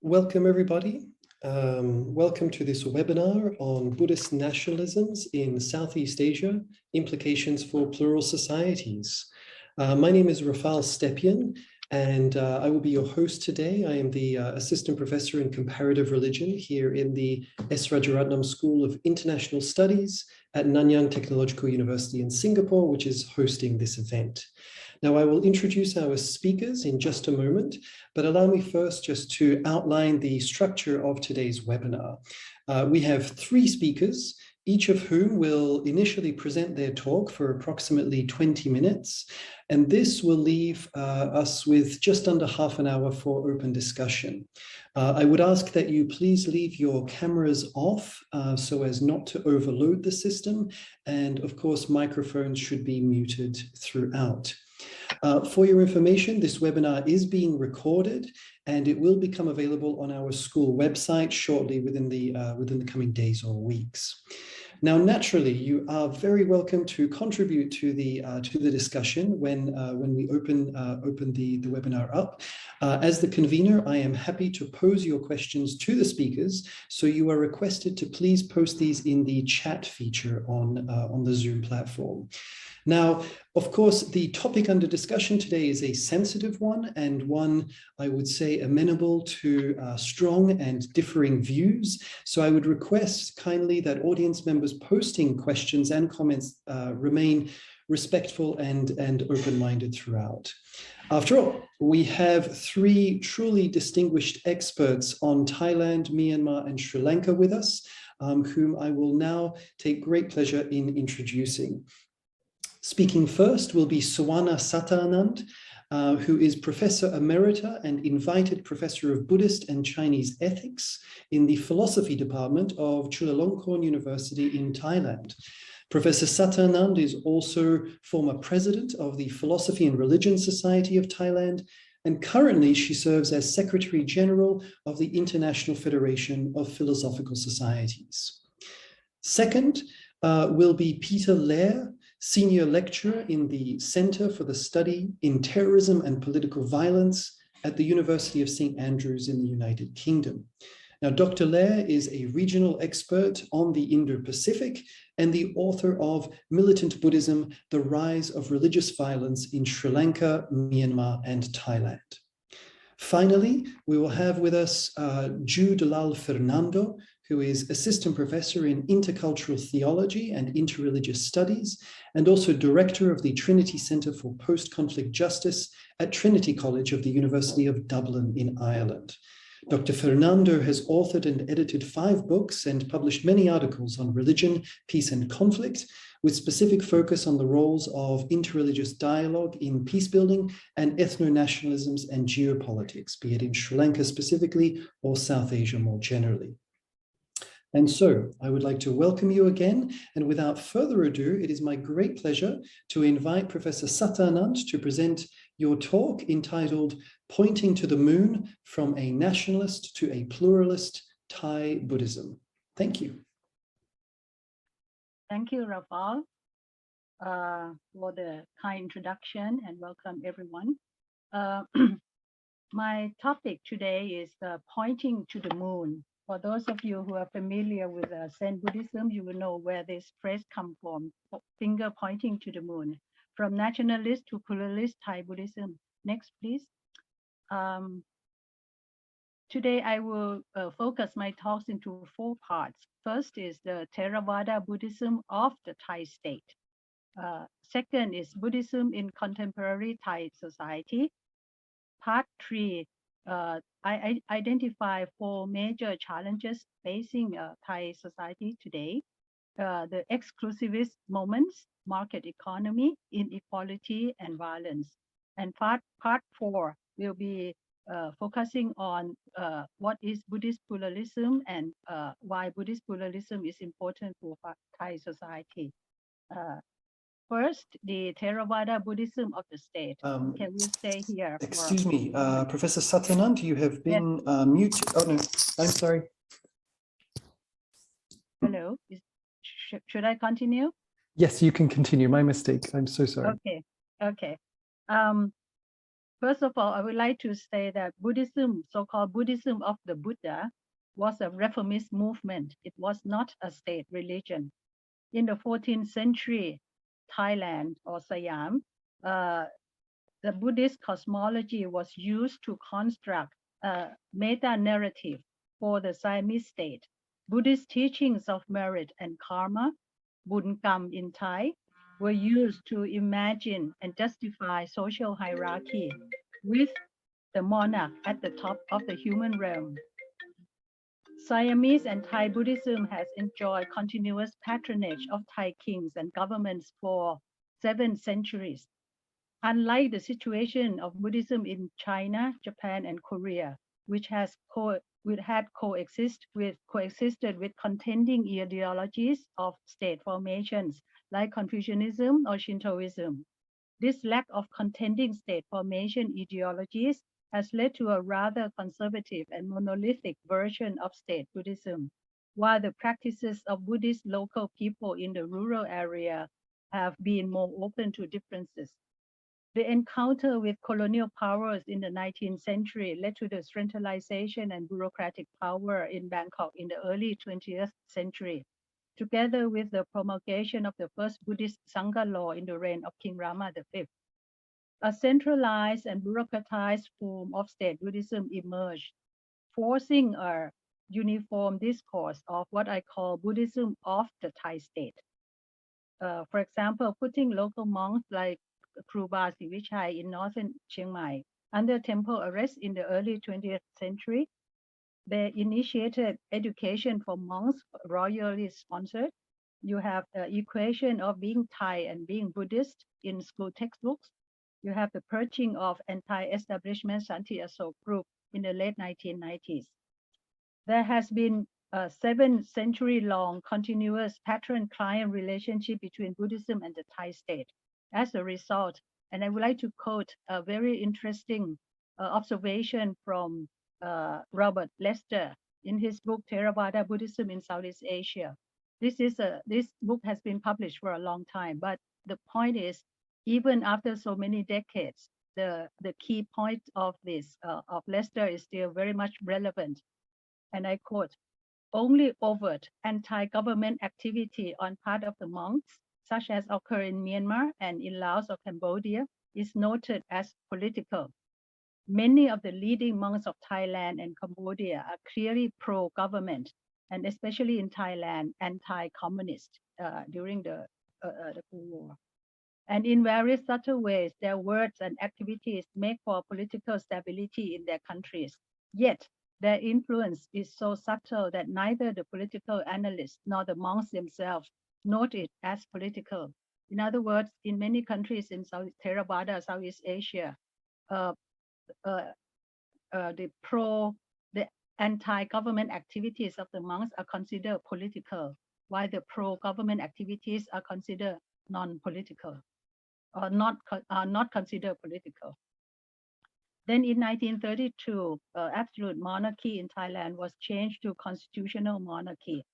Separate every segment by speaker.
Speaker 1: Welcome, everybody. Welcome to this webinar on Buddhist nationalisms in Southeast Asia, implications for plural societies. My name is Rafal Stepien, and I will be your host today. I am the Assistant Professor in Comparative Religion here in the S. Rajaratnam School of International Studies at Nanyang Technological University in Singapore, which is hosting this event. Now, I will introduce our speakers in just a moment, but allow me first just to outline the structure of today's webinar. We have three speakers, each of whom will initially present their talk for approximately 20 minutes, and this will leave us with just under half an hour for open discussion. I would ask that you please leave your cameras off so as not to overload the system, and of course, microphones should be muted throughout. For your information, this webinar is being recorded and it will become available on our school website shortly within the coming days or weeks. Now, naturally, you are very welcome to contribute to the discussion when we open the webinar up. As the convener, I am happy to pose your questions to the speakers, so you are requested to please post these in the chat feature on the Zoom platform. Now, of course, the topic under discussion today is a sensitive one, and one, I would say, amenable to strong and differing views. So I would request kindly that audience members posting questions and comments remain respectful and open-minded throughout. After all, we have three truly distinguished experts on Thailand, Myanmar, and Sri Lanka with us, whom I will now take great pleasure in introducing. Speaking first will be Suwana Sattanand, who is Professor Emerita and Invited Professor of Buddhist and Chinese Ethics in the Philosophy Department of Chulalongkorn University in Thailand. Professor Sattanand is also former President of the Philosophy and Religion Society of Thailand, and currently she serves as Secretary General of the International Federation of Philosophical Societies. Second will be Peter Lair, Senior Lecturer in the Center for the Study in Terrorism and Political Violence at the University of St. Andrews in the United Kingdom. Now, Dr. Lair is a regional expert on the Indo-Pacific and the author of Militant Buddhism, The Rise of Religious Violence in Sri Lanka, Myanmar, and Thailand. Finally, we will have with us Ju Dalal Fernando, who is Assistant Professor in Intercultural Theology and Interreligious Studies, and also Director of the Trinity Centre for Post-Conflict Justice at Trinity College of the University of Dublin in Ireland. Dr. Fernando has authored and edited 5 books and published many articles on religion, peace and conflict, with specific focus on the roles of interreligious dialogue in peacebuilding and ethno-nationalisms and geopolitics, be it in Sri Lanka specifically or South Asia more generally. And so I would like to welcome you again, and without further ado, it is my great pleasure to invite Professor Sattanand to present your talk entitled Pointing to the Moon from a Nationalist to a Pluralist Thai Buddhism. Thank you.
Speaker 2: Thank you, Rafal, for the kind introduction, and welcome everyone. My topic today is pointing to the moon. For those of you who are familiar with Zen Buddhism, you will know where this phrase comes from, finger pointing to the moon, from nationalist to pluralist Thai Buddhism. Next, please. Today, I will focus my talks into 4 parts. First is the Theravada Buddhism of the Thai state. Second is Buddhism in contemporary Thai society. Part 3, I identify 4 major challenges facing Thai society today. The exclusivist moments, market economy, inequality, and violence. And part 4 will be focusing on what is Buddhist pluralism and why Buddhist pluralism is important for Thai society. First, the Theravada Buddhism of the state. Can we stay here?
Speaker 1: Excuse me, Professor Sattanand, you have been muted. Oh, no, I'm sorry.
Speaker 2: Hello, should I continue?
Speaker 3: Yes, you can continue. My mistake. I'm so sorry.
Speaker 2: Okay. First of all, I would like to say that Buddhism, so-called Buddhism of the Buddha, was a reformist movement. It was not a state religion. In the 14th century, Thailand or Siam, the Buddhist cosmology was used to construct a meta-narrative for the Siamese state. Buddhist teachings of merit and karma, Buddham in Thai, were used to imagine and justify social hierarchy with the monarch at the top of the human realm. Siamese and Thai Buddhism has enjoyed continuous patronage of Thai kings and governments for 7 centuries. Unlike the situation of Buddhism in China, Japan, and Korea, which had coexisted with contending ideologies of state formations like Confucianism or Shintoism. This lack of contending state formation ideologies has led to a rather conservative and monolithic version of state Buddhism, while the practices of Buddhist local people in the rural area have been more open to differences. The encounter with colonial powers in the 19th century led to the centralization and bureaucratic power in Bangkok in the early 20th century, together with the promulgation of the first Buddhist Sangha law in the reign of King Rama V. A centralized and bureaucratized form of state Buddhism emerged, forcing a uniform discourse of what I call Buddhism of the Thai state. For example, putting local monks like Kruba Sivichai in northern Chiang Mai under temple arrest in the early 20th century. They initiated education for monks, royally sponsored. You have the equation of being Thai and being Buddhist in school textbooks. You have the purging of anti-establishment Santi Asok group in the late 1990s. There has been a 7-century-long continuous patron-client relationship between Buddhism and the Thai state. As a result, and I would like to quote a very interesting observation from Robert Lester in his book Theravada Buddhism in Southeast Asia. This book has been published for a long time, but the point is, even after so many decades, the key point of this of Lester is still very much relevant. And I quote, only overt anti-government activity on part of the monks, such as occur in Myanmar and in Laos or Cambodia, is noted as political. Many of the leading monks of Thailand and Cambodia are clearly pro-government, and especially in Thailand, anti-communist during the Cold War. And in various subtle ways, their words and activities make for political stability in their countries. Yet, their influence is so subtle that neither the political analysts nor the monks themselves note it as political. In other words, in many countries in Theravada, Southeast Asia, the anti-government activities of the monks are considered political, while the pro-government activities are considered non-political, or not considered political. Then in 1932, absolute monarchy in Thailand was changed to constitutional monarchy.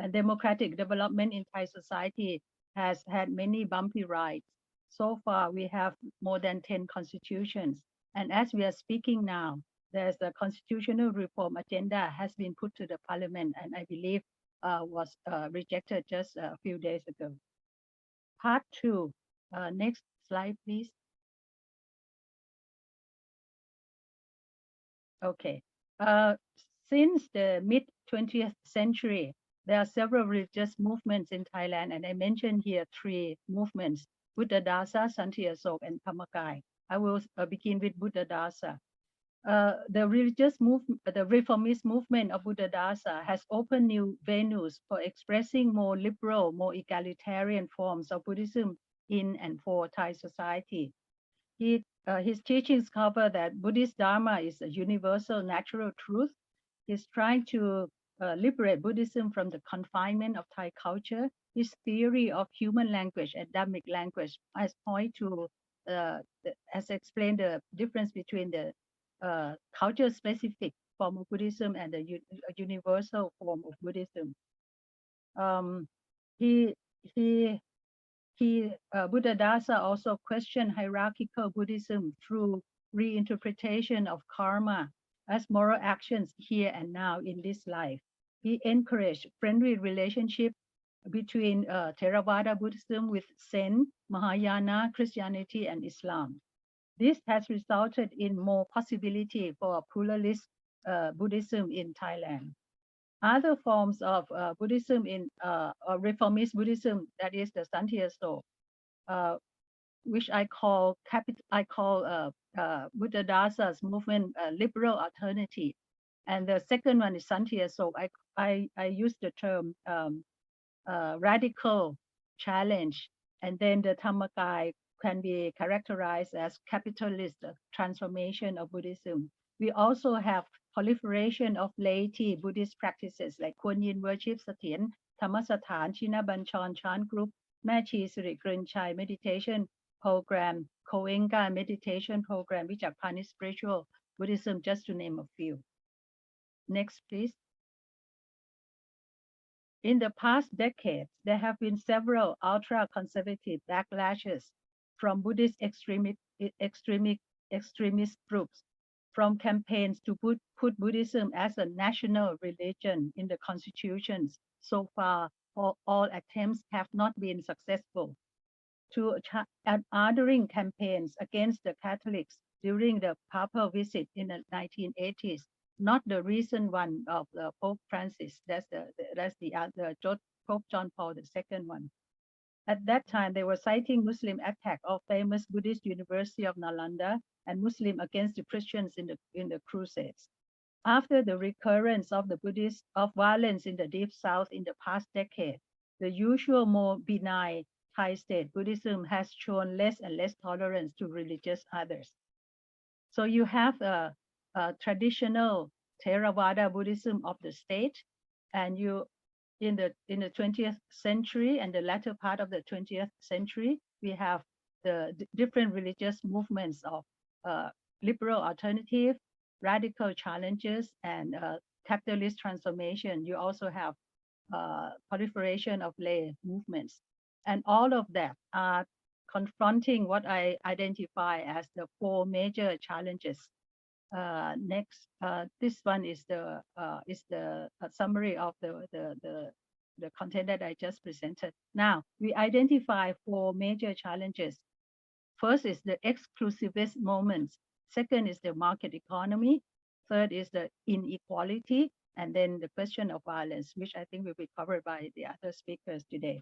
Speaker 2: And democratic development in Thai society has had many bumpy rides. So far, we have more than 10 constitutions. And as we are speaking now, there's a constitutional reform agenda has been put to the parliament, and I believe was rejected just a few days ago. Part 2, next slide, please. Okay. Since the mid-20th century, there are several religious movements in Thailand, and I mentioned here 3 movements, Buddha Dasa, Santi Asok, and Thamakai. I will begin with Buddha Dasa. The reformist movement of Buddha Dasa has opened new venues for expressing more liberal, more egalitarian forms of Buddhism in and for Thai society. His teachings cover that Buddhist Dharma is a universal natural truth. He's trying to liberate Buddhism from the confinement of Thai culture. His theory of human language and Dhammic language has point to, has explained the difference between the culture-specific form of Buddhism and the universal form of Buddhism. Buddha Dasa also questioned hierarchical Buddhism through reinterpretation of karma as moral actions here and now in this life. We encourage friendly relationship between Theravada Buddhism with Zen, Mahayana, Christianity, and Islam. This has resulted in more possibility for pluralist Buddhism in Thailand. Other forms of Buddhism in or reformist Buddhism, that is the Santiaso, which I call Buddha Dasa's movement liberal alternative, and the second one is Santiaso. I use the term radical challenge, and then the Dhammakai can be characterized as capitalist transformation of Buddhism. We also have proliferation of laity Buddhist practices like Kuan Yin worship, Satien, Thammasathan, China Banchon, Chan group, Machi Sri Grunchai meditation program, Koenga meditation program, which are Pani spiritual Buddhism, just to name a few. Next, please. In the past decades, there have been several ultra-conservative backlashes from Buddhist extremist groups, from campaigns to put Buddhism as a national religion in the constitutions. So far, all attempts have not been successful. To ordering campaigns against the Catholics during the papal visit in the 1980s, not the recent one of the Pope Francis. That's the Pope John Paul II one. At that time, they were citing Muslim attack of famous Buddhist University of Nalanda and Muslim against the Christians in the Crusades. After the recurrence of violence in the Deep South in the past decade, the usual more benign Thai state Buddhism has shown less and less tolerance to religious others. So you have a traditional Theravada Buddhism of the state, and you in the 20th century and the latter part of the 20th century, we have the different religious movements of liberal alternative, radical challenges, and capitalist transformation. You also have proliferation of lay movements. And all of that are confronting what I identify as the four major challenges. Next, this one is the summary of the content that I just presented. Now, we identify four major challenges. First is the exclusivist moments. Second is the market economy. Third is the inequality. And then the question of violence, which I think will be covered by the other speakers today.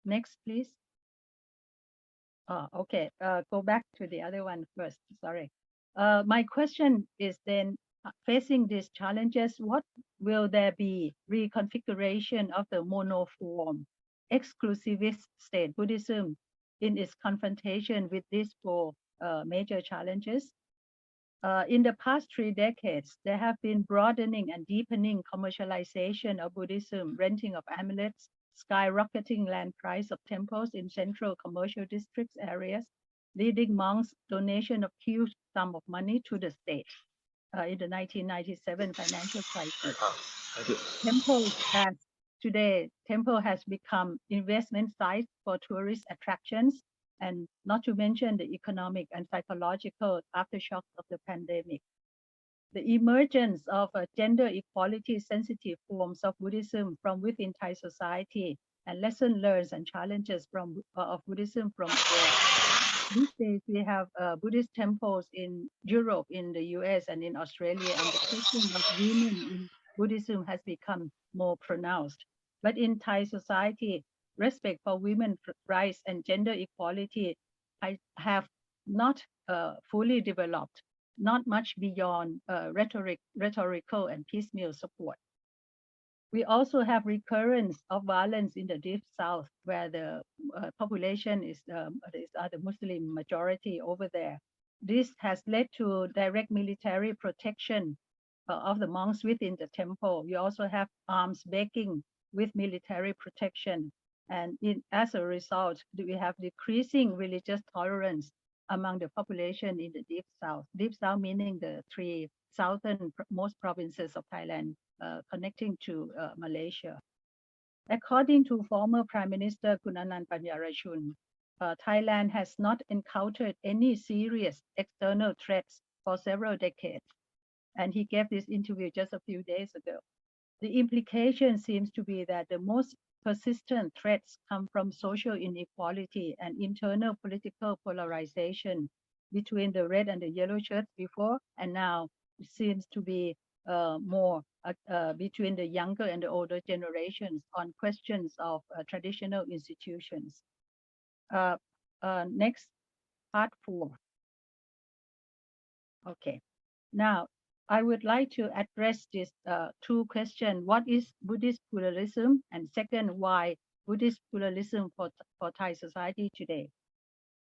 Speaker 2: Next, please. Okay, go back to the other one first, sorry. My question is then, facing these challenges, what will there be reconfiguration of the monoform, exclusivist state Buddhism in its confrontation with these four major challenges? In the past 3 decades, there have been broadening and deepening commercialization of Buddhism, renting of amulets, skyrocketing land price of temples in central commercial districts areas, leading monks' donation of huge sum of money to the state in the 1997 financial crisis. Temple has become investment sites for tourist attractions, and not to mention the economic and psychological aftershocks of the pandemic. The emergence of gender equality sensitive forms of Buddhism from within Thai society and lessons learned and challenges of Buddhism from abroad. These days we have Buddhist temples in Europe, in the US, and in Australia, and the question of women in Buddhism has become more pronounced. But in Thai society, respect for women's rights and gender equality have not fully developed, not much beyond rhetorical and piecemeal support. We also have recurrence of violence in the Deep South, where the population is the Muslim majority over there. This has led to direct military protection of the monks within the temple. We also have arms begging with military protection. And as a result, we have decreasing religious tolerance among the population in the Deep South. Deep South meaning the 3 southernmost provinces of Thailand, connecting to Malaysia. According to former Prime Minister Kun Anant Panyarachun, Thailand has not encountered any serious external threats for several decades. And he gave this interview just a few days ago. The implication seems to be that the most persistent threats come from social inequality and internal political polarization between the red and the yellow shirts before, and now it seems to be more between the younger and the older generations on questions of traditional institutions. Next, part 4. Okay, now I would like to address this two questions. What is Buddhist pluralism? And second, why Buddhist pluralism for Thai society today?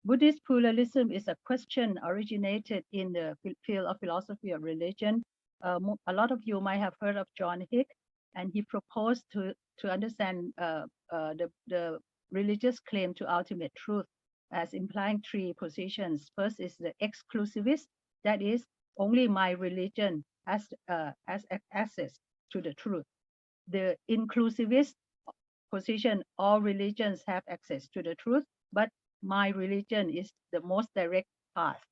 Speaker 2: Buddhist pluralism is a question originated in the field of philosophy of religion. A lot of you might have heard of John Hick, and he proposed to understand the religious claim to ultimate truth as implying 3 positions. First is the exclusivist, that is, only my religion has access to the truth. The inclusivist position, all religions have access to the truth, but my religion is the most direct path.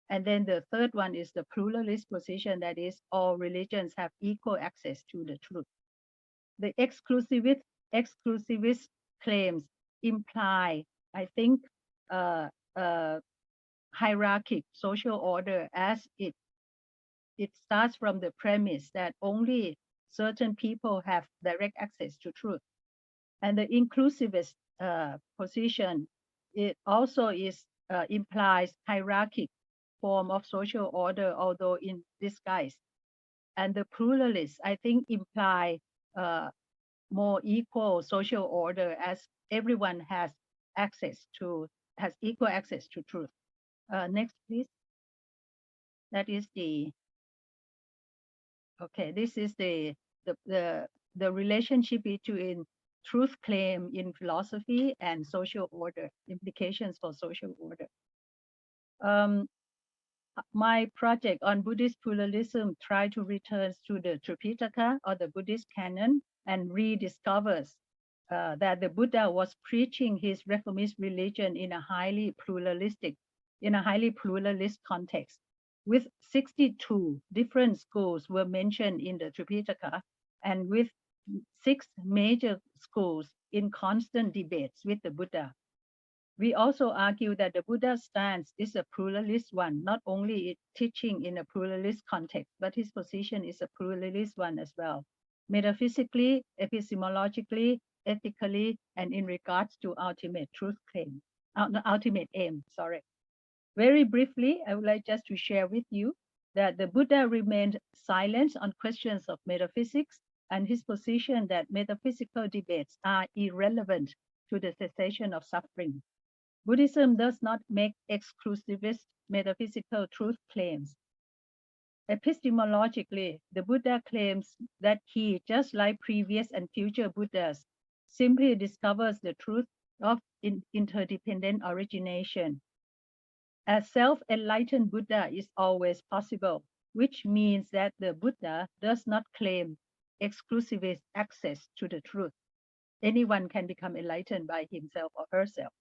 Speaker 2: And then the third one is the pluralist position, that is, all religions have equal access to the truth. The exclusivist claims imply, I think, hierarchic social order, as it starts from the premise that only certain people have direct access to truth. And the inclusivist position, it also implies hierarchic form of social order, although in disguise. And the pluralists, I think, imply more equal social order, as everyone has equal access to truth. Next, please. That is this is the relationship between truth claim in philosophy and social order, implications for social order. My project on Buddhist pluralism tries to return to the Tripitaka, or the Buddhist canon, and rediscovers that the Buddha was preaching his reformist religion in a highly pluralist context. With 62 different schools were mentioned in the Tripitaka, and with 6 major schools in constant debates with the Buddha. We also argue that the Buddha's stance is a pluralist one, not only teaching in a pluralist context, but his position is a pluralist one as well, metaphysically, epistemologically, ethically, and in regards to ultimate truth claim, ultimate aim, sorry. Very briefly, I would like just to share with you that the Buddha remained silent on questions of metaphysics, and his position that metaphysical debates are irrelevant to the cessation of suffering. Buddhism does not make exclusivist metaphysical truth claims. Epistemologically, the Buddha claims that he, just like previous and future Buddhas, simply discovers the truth of interdependent origination. A self-enlightened Buddha is always possible, which means that the Buddha does not claim exclusivist access to the truth. Anyone can become enlightened by himself or herself.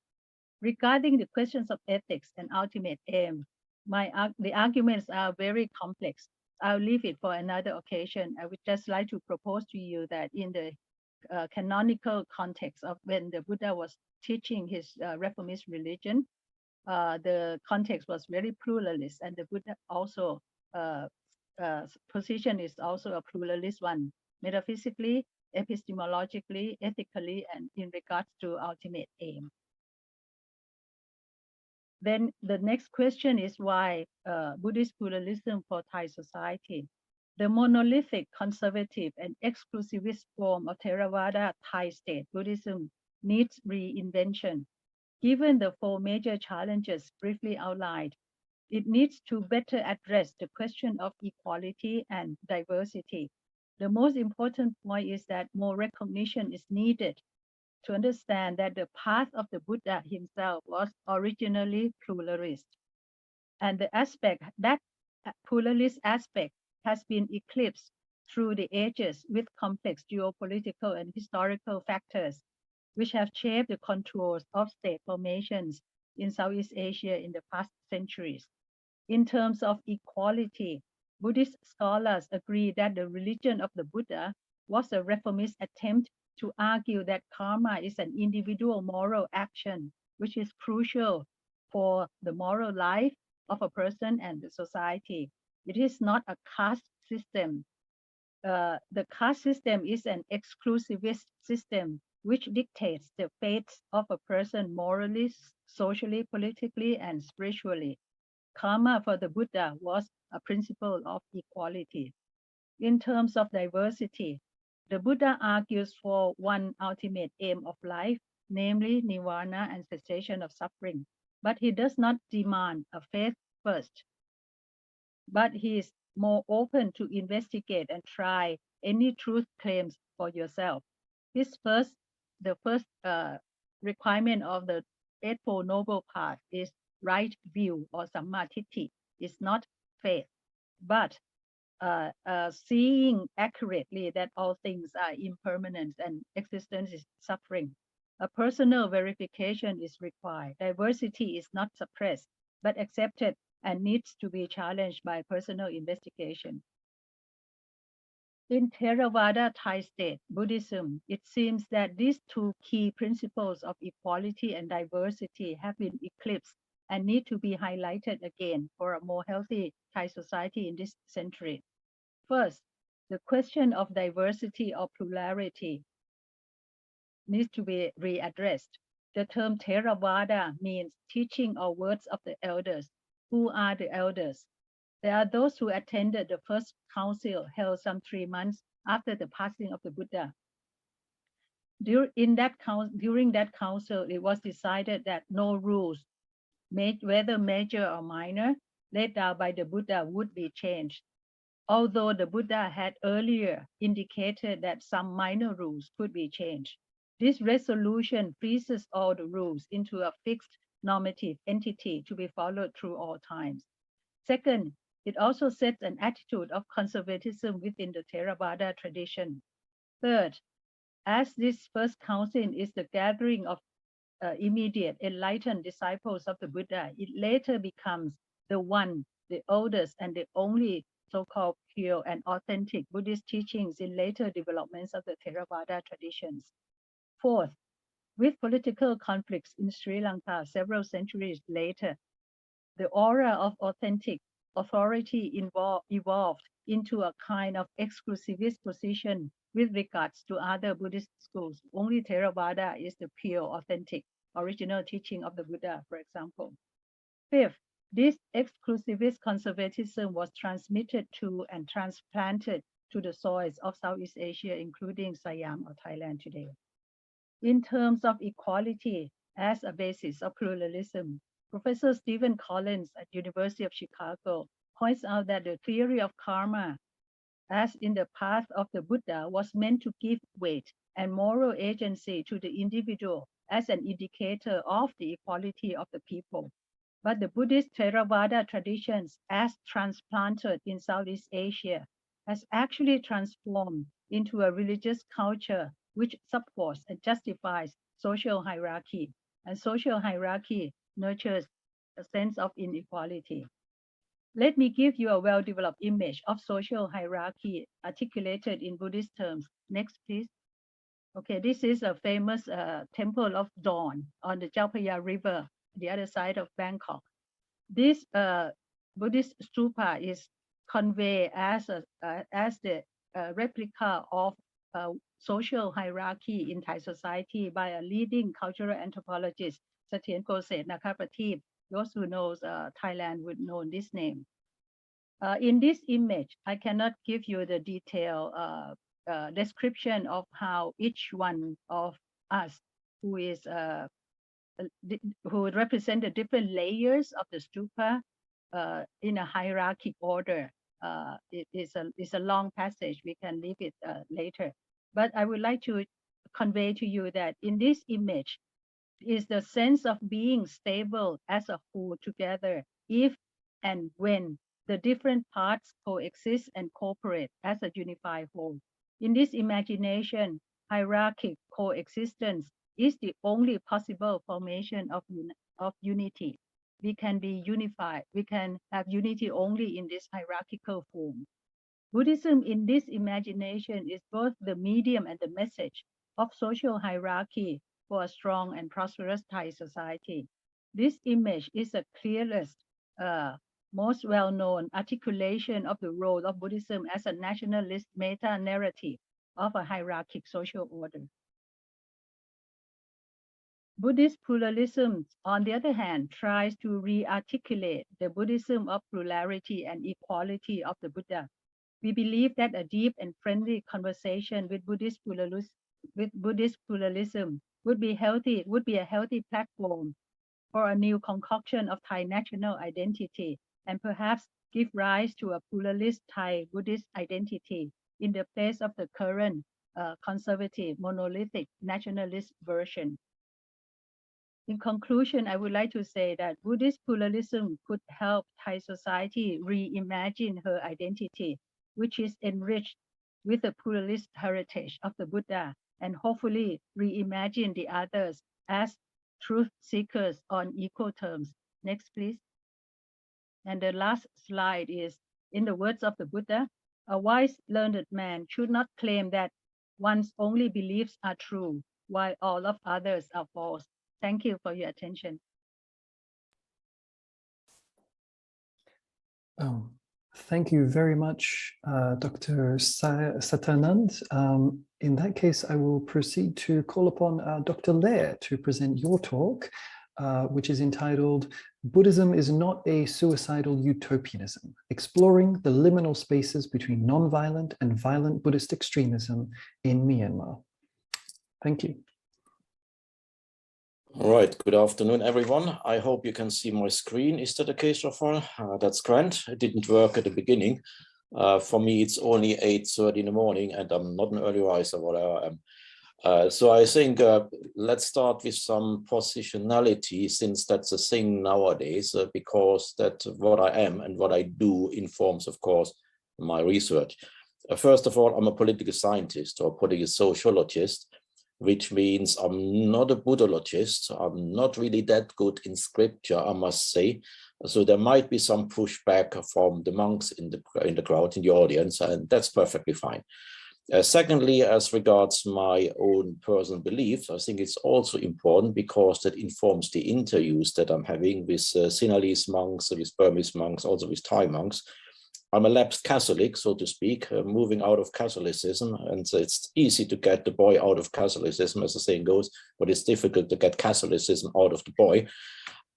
Speaker 2: Regarding the questions of ethics and ultimate aim, the arguments are very complex. I'll leave it for another occasion. I would just like to propose to you that in the canonical context of when the Buddha was teaching his reformist religion, the context was very pluralist, and the Buddha also position is also a pluralist one, metaphysically, epistemologically, ethically, and in regards to ultimate aim. Then the next question is why Buddhist pluralism for Thai society. The monolithic, conservative, and exclusivist form of Theravada Thai state Buddhism needs reinvention. Given the 4 major challenges briefly outlined, it needs to better address the question of equality and diversity. The most important point is that more recognition is needed to understand that the path of the Buddha himself was originally pluralist. And the aspect, that pluralist aspect, has been eclipsed through the ages with complex geopolitical and historical factors which have shaped the contours of state formations in Southeast Asia in the past centuries. In terms of equality, Buddhist scholars agree that the religion of the Buddha was a reformist attempt to argue that karma is an individual moral action, which is crucial for the moral life of a person and the society. It is not a caste system. The caste system is an exclusivist system which dictates the fates of a person morally, socially, politically, and spiritually. Karma for the Buddha was a principle of equality. In terms of diversity, the Buddha argues for one ultimate aim of life, namely nirvana and cessation of suffering. But he does not demand a faith first, but he is more open to investigate and try any truth claims for yourself. The first requirement of the Eightfold Noble Path is right view or sammaditthi. Is not faith, but seeing accurately that all things are impermanent and existence is suffering. A personal verification is required. Diversity is not suppressed, but accepted and needs to be challenged by personal investigation. In Theravada Thai state Buddhism, it seems that these two key principles of equality and diversity have been eclipsed and need to be highlighted again for a more healthy Thai society in this century. First, the question of diversity or plurality needs to be readdressed. The term Theravada means teaching or words of the elders. Who are the elders? There are those who attended the first council held some 3 months after the passing of the Buddha. During that council, it was decided that no rules, whether major or minor, laid down by the Buddha would be changed. Although the Buddha had earlier indicated that some minor rules could be changed. This resolution freezes all the rules into a fixed normative entity to be followed through all times. Second, it also sets an attitude of conservatism within the Theravada tradition. Third, as this first council is the gathering of immediate enlightened disciples of the Buddha, it later becomes the one, the oldest, and the only so-called pure and authentic Buddhist teachings in later developments of the Theravada traditions. Fourth, with political conflicts in Sri Lanka several centuries later, the aura of authentic authority evolved into a kind of exclusivist position with regards to other Buddhist schools. Only Theravada is the pure, authentic, original teaching of the Buddha, for example. Fifth, this exclusivist conservatism was transmitted to and transplanted to the soils of Southeast Asia, including Siam or Thailand today. In terms of equality as a basis of pluralism, Professor Stephen Collins at University of Chicago points out that the theory of karma, as in the path of the Buddha, was meant to give weight and moral agency to the individual as an indicator of the equality of the people. But the Buddhist Theravada traditions, as transplanted in Southeast Asia, has actually transformed into a religious culture which supports and justifies social hierarchy, and social hierarchy nurtures a sense of inequality. Let me give you a well-developed image of social hierarchy articulated in Buddhist terms. Next, please. Okay, this is a famous Temple of Dawn on the Chao Phraya River, the other side of Bangkok. This Buddhist stupa is conveyed as the replica of social hierarchy in Thai society by a leading cultural anthropologist, Sathien Koset Nakaprateep. Those who knows Thailand would know this name. In this image, I cannot give you the detailed description of how each one of us who represent the different layers of the stupa in a hierarchic order. It is a long passage. We can leave it later. But I would like to convey to you that in this image is the sense of being stable as a whole together if and when the different parts coexist and cooperate as a unified whole. In this imagination, hierarchic coexistence is the only possible formation of unity. We can be unified. We can have unity only in this hierarchical form. Buddhism in this imagination is both the medium and the message of social hierarchy for a strong and prosperous Thai society. This image is the clearest, most well-known articulation of the role of Buddhism as a nationalist meta-narrative of a hierarchic social order. Buddhist pluralism, on the other hand, tries to re-articulate the Buddhism of plurality and equality of the Buddha. We believe that a deep and friendly conversation with Buddhist pluralism would be a healthy platform for a new concoction of Thai national identity, and perhaps give rise to a pluralist Thai Buddhist identity in the place of the current conservative, monolithic, nationalist version. In conclusion, I would like to say that Buddhist pluralism could help Thai society reimagine her identity, which is enriched with the pluralist heritage of the Buddha, and hopefully reimagine the others as truth seekers on equal terms. Next, please. And the last slide is, in the words of the Buddha, a wise, learned man should not claim that one's only beliefs are true, while all of others are false. Thank you for your attention.
Speaker 1: Oh, thank you very much, Dr. Satanand. In that case, I will proceed to call upon Dr. Lair to present your talk, which is entitled Buddhism is Not a Suicidal Utopianism, Exploring the Liminal Spaces Between Nonviolent and Violent Buddhist Extremism in Myanmar. Thank you.
Speaker 3: All right, good afternoon, everyone. I hope you can see my screen. Is that the case, Rafael? That's grand. It didn't work at the beginning. For me, it's only 8:30 in the morning, and I'm not an early riser, whatever I am. So I think let's start with some positionality, since that's a thing nowadays, because that's what I am and what I do informs, of course, my research. First of all, I'm a political scientist or political sociologist, which means I'm not a Buddhologist. I'm not really that good in scripture, I must say. So there might be some pushback from the monks in the crowd, in the audience, and that's perfectly fine. Secondly, as regards my own personal beliefs, I think it's also important because that informs the interviews that I'm having with Sinhalese monks, with Burmese monks, also with Thai monks. I'm a lapsed Catholic, so to speak, moving out of Catholicism, and so it's easy to get the boy out of Catholicism, as the saying goes, but it's difficult to get Catholicism out of the boy.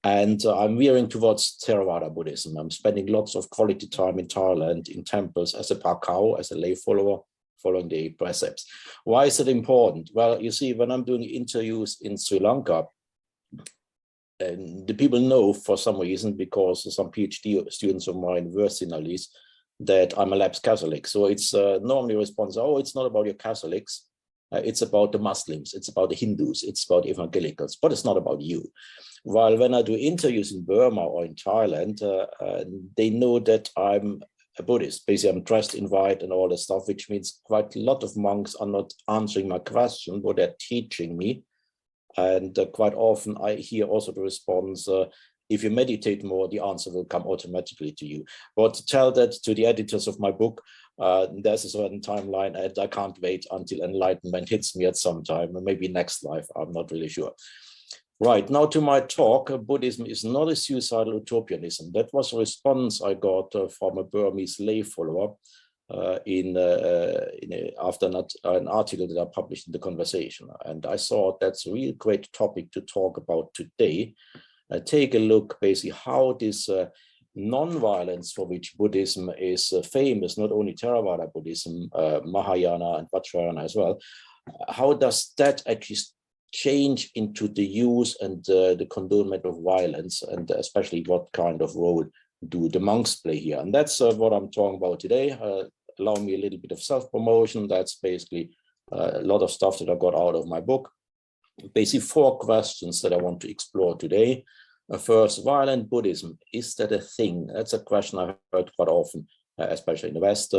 Speaker 3: And I'm veering towards Theravada Buddhism. I'm spending lots of quality time in Thailand, in temples, as a pakao, as a lay follower, following the precepts. Why is it important? Well, you see, when I'm doing interviews in Sri Lanka, and the people know for some reason, because some PhD students of mine were Sinhalese, that I'm a lapsed Catholic. So it's normally a response, oh, it's not about your Catholics, it's about the Muslims, it's about the Hindus, it's about evangelicals, but it's not about you. While when I do interviews in Burma or in Thailand, they know that I'm a Buddhist. Basically, I'm dressed in white and all that stuff, which means quite a lot of monks are not answering my question, but they're teaching me. And quite often I hear also the response, if you meditate more, the answer will come automatically to you. But to tell that to the editors of my book, there's a certain timeline, and I can't wait until enlightenment hits me at some time, or maybe next life, I'm not really sure. Right, now to my talk, Buddhism is not a suicidal utopianism. That was a response I got from a Burmese lay follower after an article that I published in The Conversation. And I thought that's a really great topic to talk about today. Take a look basically how this non-violence for which Buddhism is famous, not only Theravada Buddhism, Mahayana and Vajrayana as well, how does that actually change into the use and the condonement of violence, and especially what kind of role do the monks play here? And that's what I'm talking about today. Allow me a little bit of self-promotion. That's basically a lot of stuff that I got out of my book. Basically 4 questions that I want to explore today. First, violent Buddhism, is that a thing? That's a question I've heard quite often, especially in the West.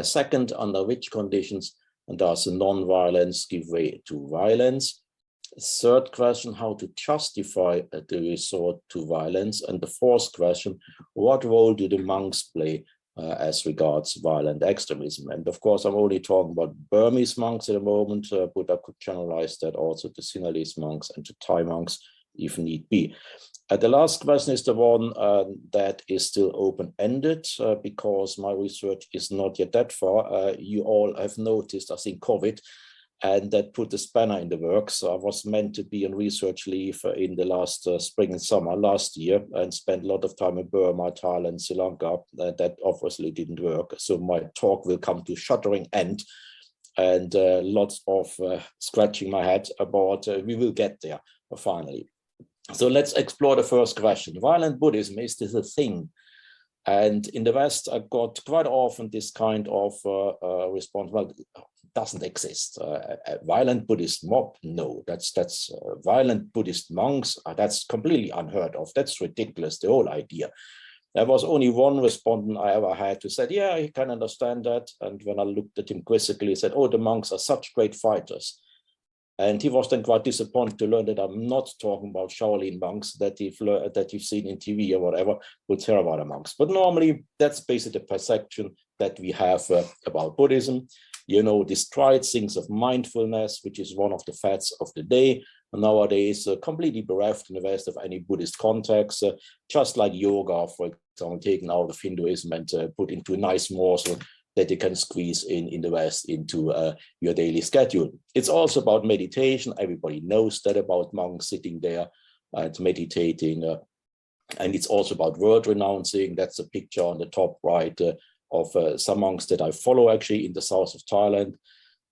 Speaker 3: Second, under which conditions does non-violence give way to violence? Third question, how to justify the resort to violence. And the fourth question, what role do the monks play as regards violent extremism? And of course, I'm only talking about Burmese monks at the moment, but I could generalize that also to Sinhalese monks and to Thai monks if need be. The last question is the one that is still open-ended because my research is not yet that far. You all have noticed, I think, COVID, and that put the spanner in the works. I was meant to be on research leave in the last spring and summer last year and spent a lot of time in Burma, Thailand, Sri Lanka. That obviously didn't work. So my talk will come to shuddering end and lots of scratching my head about we will get there finally. So let's explore the first question. Violent Buddhism, is this a thing? And in the West, I got quite often this kind of response, well, it doesn't exist. A violent Buddhist mob, no, that's violent Buddhist monks, that's completely unheard of. That's ridiculous, the whole idea. There was only one respondent I ever had who said, yeah, he can understand that. And when I looked at him quizzically, he said, oh, the monks are such great fighters. And he was then quite disappointed to learn that I'm not talking about Shaolin monks that you've seen in TV or whatever, but Theravada monks. But normally, that's basically the perception that we have about Buddhism. You know, this tried things of mindfulness, which is one of the fads of the day. And nowadays, completely bereft in the West of any Buddhist context, just like yoga, for example, taken out of Hinduism and put into a nice morsel that you can squeeze in the West into your daily schedule. It's also about meditation. Everybody knows that about monks sitting there and meditating. And it's also about word renouncing. That's a picture on the top right of some monks that I follow actually in the south of Thailand.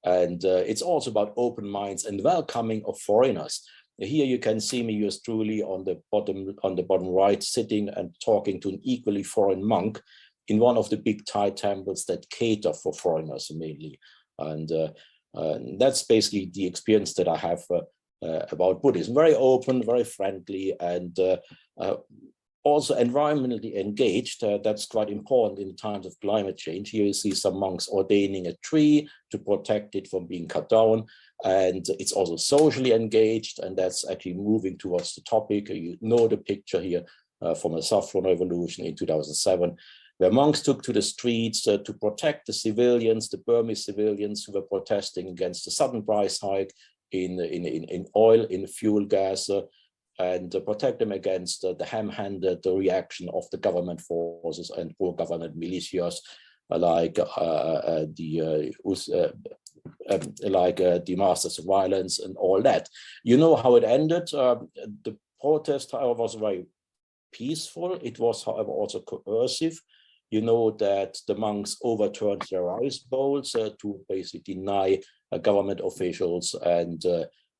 Speaker 3: And it's also about open minds and welcoming of foreigners. Here you can see me yours truly on the bottom right, sitting and talking to an equally foreign monk in one of the big Thai temples that cater for foreigners mainly. And that's basically the experience that I have about Buddhism. Very open, very friendly, and also environmentally engaged. That's quite important in times of climate change. Here you see some monks ordaining a tree to protect it from being cut down. And it's also socially engaged, and that's actually moving towards the topic. You know the picture here from the Saffron Revolution in 2007, where monks took to the streets to protect the civilians, the Burmese civilians who were protesting against the sudden price hike in oil, in fuel gas, and protect them against the ham-handed reaction of the government forces and pro-government militias like the Masters of Violence and all that. You know how it ended. The protest, however, was very peaceful. It was, however, also coercive. You know that the monks overturned their rice bowls to basically deny government officials and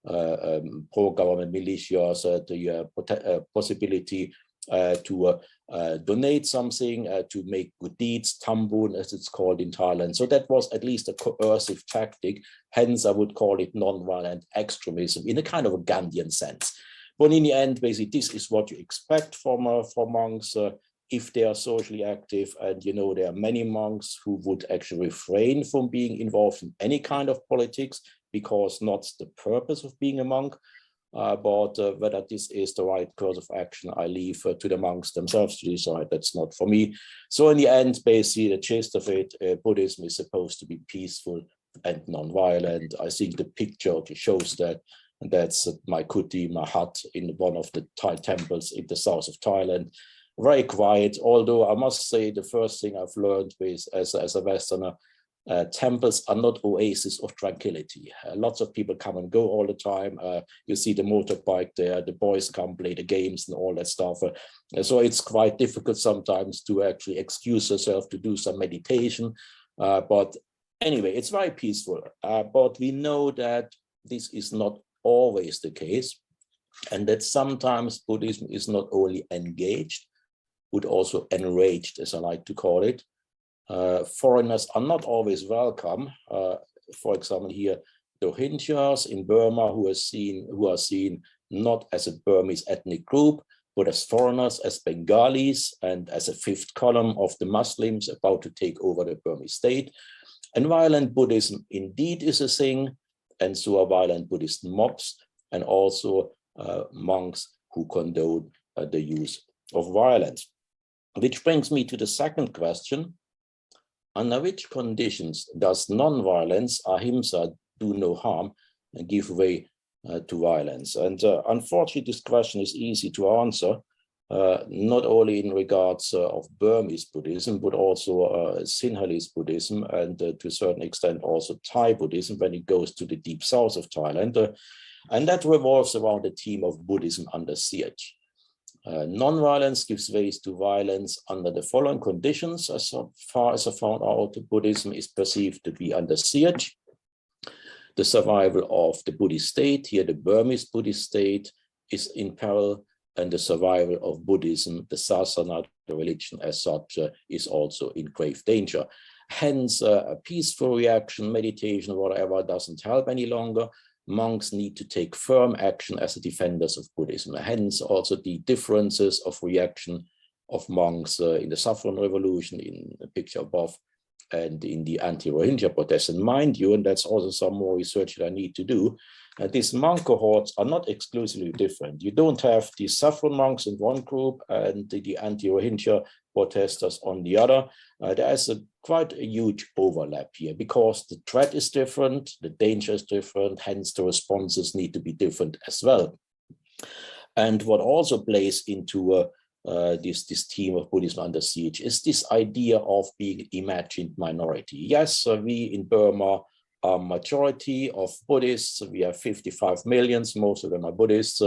Speaker 3: pro-government militias the possibility to donate something, to make good deeds, tambun as it's called in Thailand. So that was at least a coercive tactic. Hence, I would call it non-violent extremism in a kind of a Gandhian sense. But in the end, basically, this is what you expect from monks if they are socially active. And you know, there are many monks who would actually refrain from being involved in any kind of politics because not the purpose of being a monk. But whether this is the right course of action, I leave to the monks themselves to decide. That's not for me. So in the end, basically, the gist of it, Buddhism is supposed to be peaceful and non-violent. I think the picture shows that, and that's my kuti, my hut in one of the Thai temples in the south of Thailand. Very quiet, although I must say the first thing I've learned is, as a Westerner, temples are not oases of tranquility. Lots of people come and go all the time. You see the motorbike there, the boys come play the games and all that stuff. So it's quite difficult sometimes to actually excuse yourself to do some meditation. But anyway, it's very peaceful. But we know that this is not always the case, and that sometimes Buddhism is not only engaged, but also enraged, as I like to call it. Foreigners are not always welcome. For example, here, the Rohingyas in Burma who are seen not as a Burmese ethnic group, but as foreigners, as Bengalis, and as a fifth column of the Muslims about to take over the Burmese state. And violent Buddhism indeed is a thing, and so are violent Buddhist mobs. and also monks who condone the use of violence. Which brings me to the second question. Under which conditions does non-violence, Ahimsa, do no harm, and give way to violence? And unfortunately, this question is easy to answer, not only in regards of Burmese Buddhism, but also Sinhalese Buddhism, and to a certain extent also Thai Buddhism when it goes to the deep south of Thailand. And that revolves around the theme of Buddhism under siege. Non-violence gives way to violence under the following conditions. As far as I found out, Buddhism is perceived to be under siege. The survival of the Buddhist state, here the Burmese Buddhist state, is in peril, and the survival of Buddhism, the sasana, the religion as such, is also in grave danger. Hence, a peaceful reaction, meditation, whatever, doesn't help any longer. Monks need to take firm action as the defenders of Buddhism. Hence, also the differences of reaction of monks in the Saffron Revolution, in the picture above, and in the anti-Rohingya protests. And mind you, and that's also some more research that I need to do, these monk cohorts are not exclusively different. You don't have the Saffron monks in one group and the anti-Rohingya protesters on the other. There's quite a huge overlap here because the threat is different, the danger is different, hence the responses need to be different as well. And what also plays into this theme of Buddhism under siege is this idea of being imagined minority. Yes, we in Burma are majority of Buddhists. We have 55 million, most of them are Buddhists.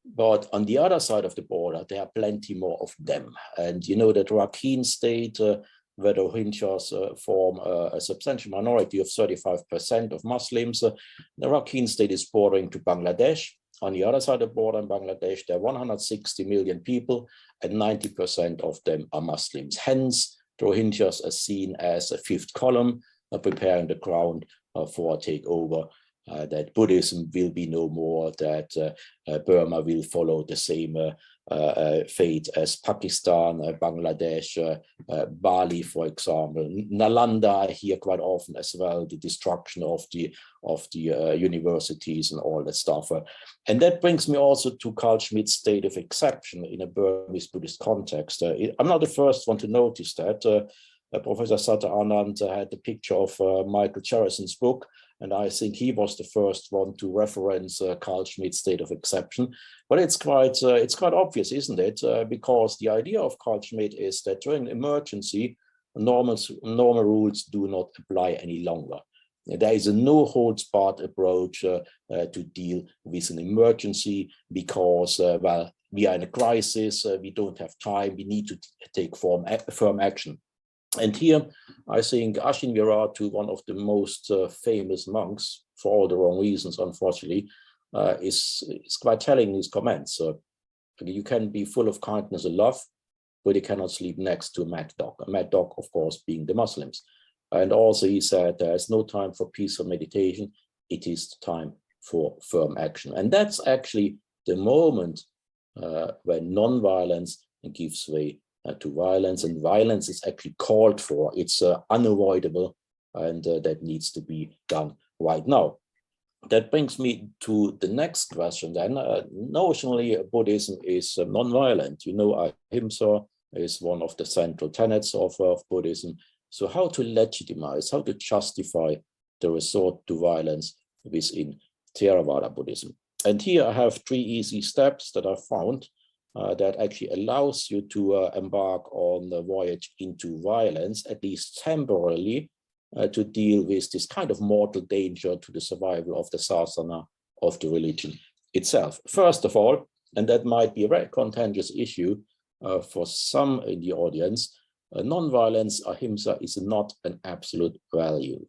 Speaker 3: But on the other side of the border, there are plenty more of them. And you know that Rakhine state, where the Rohingyas form a substantial minority of 35% of Muslims, the Rakhine state is bordering to Bangladesh. On the other side of the border in Bangladesh, there are 160 million people, and 90% of them are Muslims. Hence, the Rohingyas are seen as a fifth column, preparing the ground for a takeover, that Buddhism will be no more, that Burma will follow the same fate as Pakistan, Bangladesh, Bali, for example. Nalanda, I hear quite often as well, the destruction of the universities and all that stuff. And that brings me also to Carl Schmitt's state of exception in a Burmese Buddhist context. I'm not the first one to notice that. Professor Sata Anand had the picture of Michael Cherison's book, and I think he was the first one to reference Carl Schmitt's state of exception. But it's quite obvious, isn't it? Because the idea of Carl Schmitt is that during emergency, normal rules do not apply any longer. There is a no-holds-barred approach to deal with an emergency because, well, we are in a crisis, we don't have time, we need to take firm action. And here, I think Ashin Viratu, one of the most famous monks, for all the wrong reasons, unfortunately, is quite telling in his comments. You can be full of kindness and love, but you cannot sleep next to a mad dog. A mad dog, of course, being the Muslims. And also he said, there's no time for peace or meditation. It is the time for firm action. And that's actually the moment when non-violence gives way to violence, and violence is actually called for. It's unavoidable, and that needs to be done right now. That brings me to the next question then. Notionally, Buddhism is non-violent. You know, Ahimsa is one of the central tenets of Buddhism. So how to legitimize, how to justify the resort to violence within Theravada Buddhism? And here I have 3 easy steps that I found that actually allows you to embark on the voyage into violence, at least temporarily, to deal with this kind of mortal danger to the survival of the sasana of the religion itself. First of all, and that might be a very contentious issue for some in the audience, non-violence, ahimsa, is not an absolute value.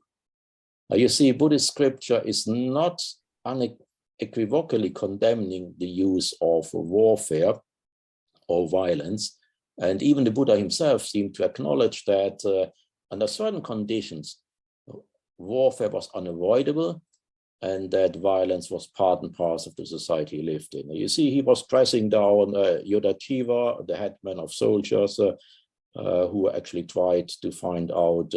Speaker 3: You see, Buddhist scripture is not unequivocally condemning the use of warfare or violence. And even the Buddha himself seemed to acknowledge that under certain conditions, warfare was unavoidable and that violence was part and parcel of the society he lived in. You see, he was dressing down Yodajiva, the headman of soldiers, who actually tried to find out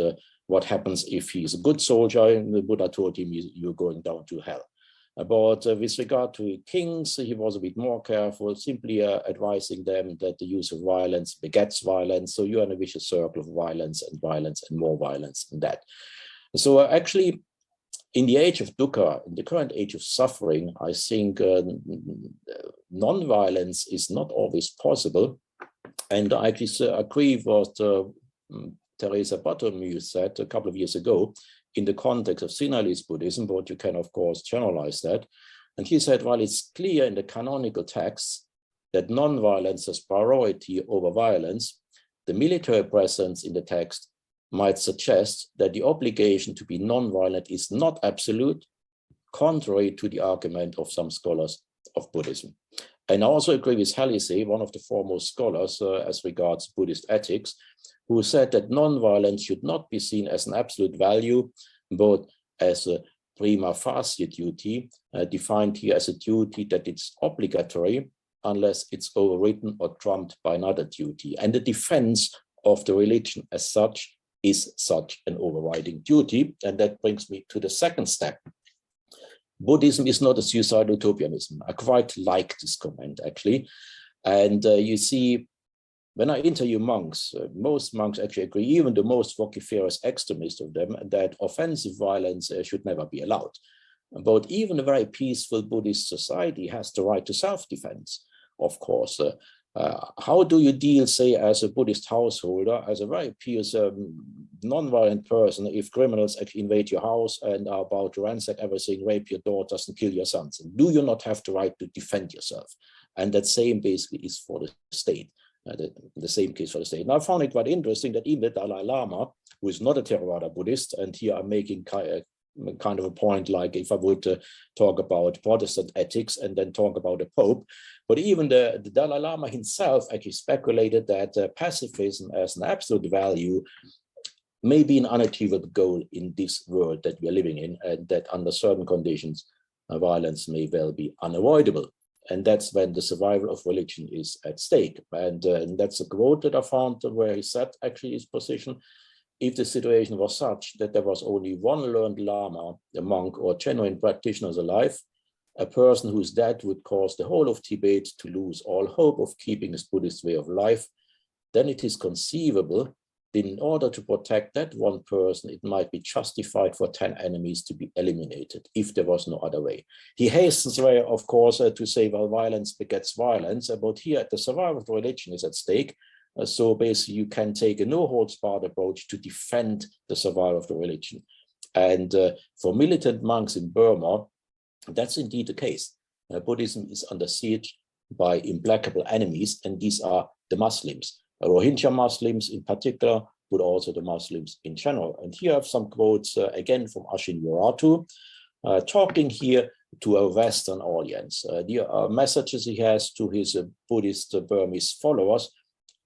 Speaker 3: what happens if he's a good soldier, and the Buddha told him, you're going down to hell. But with regard to kings, he was a bit more careful, simply advising them that the use of violence begets violence. So you are in a vicious circle of violence and more violence than that. So actually, in the age of dukkha, in the current age of suffering, I think non-violence is not always possible. And I actually agree with what Teresa Bartholomew said a couple of years ago in the context of Sinhalese Buddhism, but you can, of course, generalize that. And he said, while it's clear in the canonical texts that non-violence has priority over violence, the military presence in the text might suggest that the obligation to be non-violent is not absolute, contrary to the argument of some scholars of Buddhism. And I also agree with Halise, one of the foremost scholars as regards Buddhist ethics, who said that non-violence should not be seen as an absolute value, but as a prima facie duty, defined here as a duty that it's obligatory unless it's overridden or trumped by another duty. And the defense of the religion as such is such an overriding duty. And that brings me to the second step. Buddhism is not a suicidal utopianism. I quite like this comment, actually. And you see, when I interview monks, most monks actually agree, even the most vociferous extremists of them, that offensive violence should never be allowed. But even a very peaceful Buddhist society has the right to self-defense, of course. How do you deal, say, as a Buddhist householder, as a very pious, non-violent person, if criminals actually invade your house and are about to ransack everything, rape your daughters and kill your sons? Do you not have the right to defend yourself? And that same basically is for the state. The same case for the state. And I found it quite interesting that even the Dalai Lama, who is not a Theravada Buddhist, and here I'm making kind of a point, like if I would talk about Protestant ethics and then talk about the Pope, but even the Dalai Lama himself actually speculated that pacifism as an absolute value may be an unachievable goal in this world that we are living in, and that under certain conditions, violence may well be unavoidable. And that's when the survival of religion is at stake. And that's a quote that I found where he said actually his position. If the situation was such that there was only one learned Lama, a monk or genuine practitioner alive, a person whose death would cause the whole of Tibet to lose all hope of keeping his Buddhist way of life, then it is conceivable that in order to protect that one person, it might be justified for 10 enemies to be eliminated if there was no other way. He hastens away, of course, to say, well, violence begets violence, but here the survival of the religion is at stake. So basically you can take a no-holds-barred approach to defend the survival of the religion. And for militant monks in Burma, that's indeed the case. Buddhism is under siege by implacable enemies, and these are the Muslims. Rohingya Muslims in particular, but also the Muslims in general. And here I have some quotes again from Ashin Yoratu, talking here to a Western audience. The messages he has to his Buddhist Burmese followers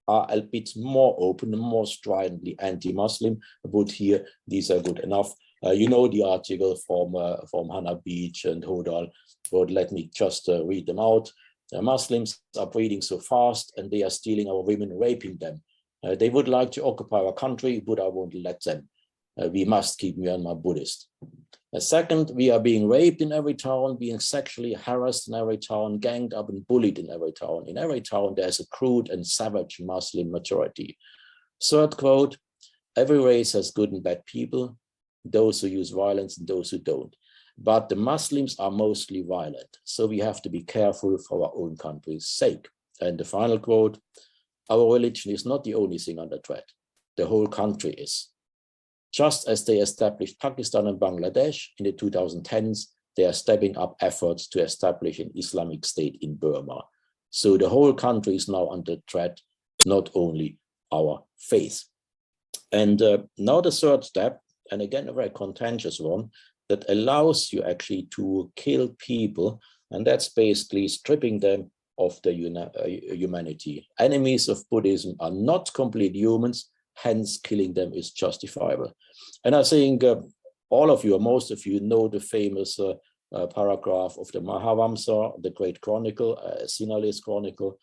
Speaker 3: are a bit more open and more stridently anti-Muslim, but here these are good enough. You know the article from Hannah Beach and Hodal, but let me just read them out. Muslims are breeding so fast and they are stealing our women, raping them. They would like to occupy our country, but I won't let them. We must keep Myanmar Buddhist. Second, we are being raped in every town, being sexually harassed in every town, ganged up and bullied in every town. In every town, there's a crude and savage Muslim majority. Third quote, every race has good and bad people, those who use violence and those who don't. But the Muslims are mostly violent, so we have to be careful for our own country's sake. And the final quote, our religion is not the only thing under threat. The whole country is. Just as they established Pakistan and Bangladesh in the 2010s, they are stepping up efforts to establish an Islamic state in Burma. So the whole country is now under threat, not only our faith. And now the third step, and again, a very contentious one, that allows you actually to kill people, and that's basically stripping them of their humanity. Enemies of Buddhism are not complete humans, hence killing them is justifiable. And I think all of you, or most of you, know the famous paragraph of the Mahavamsa, the great chronicle, Sinhalese chronicle,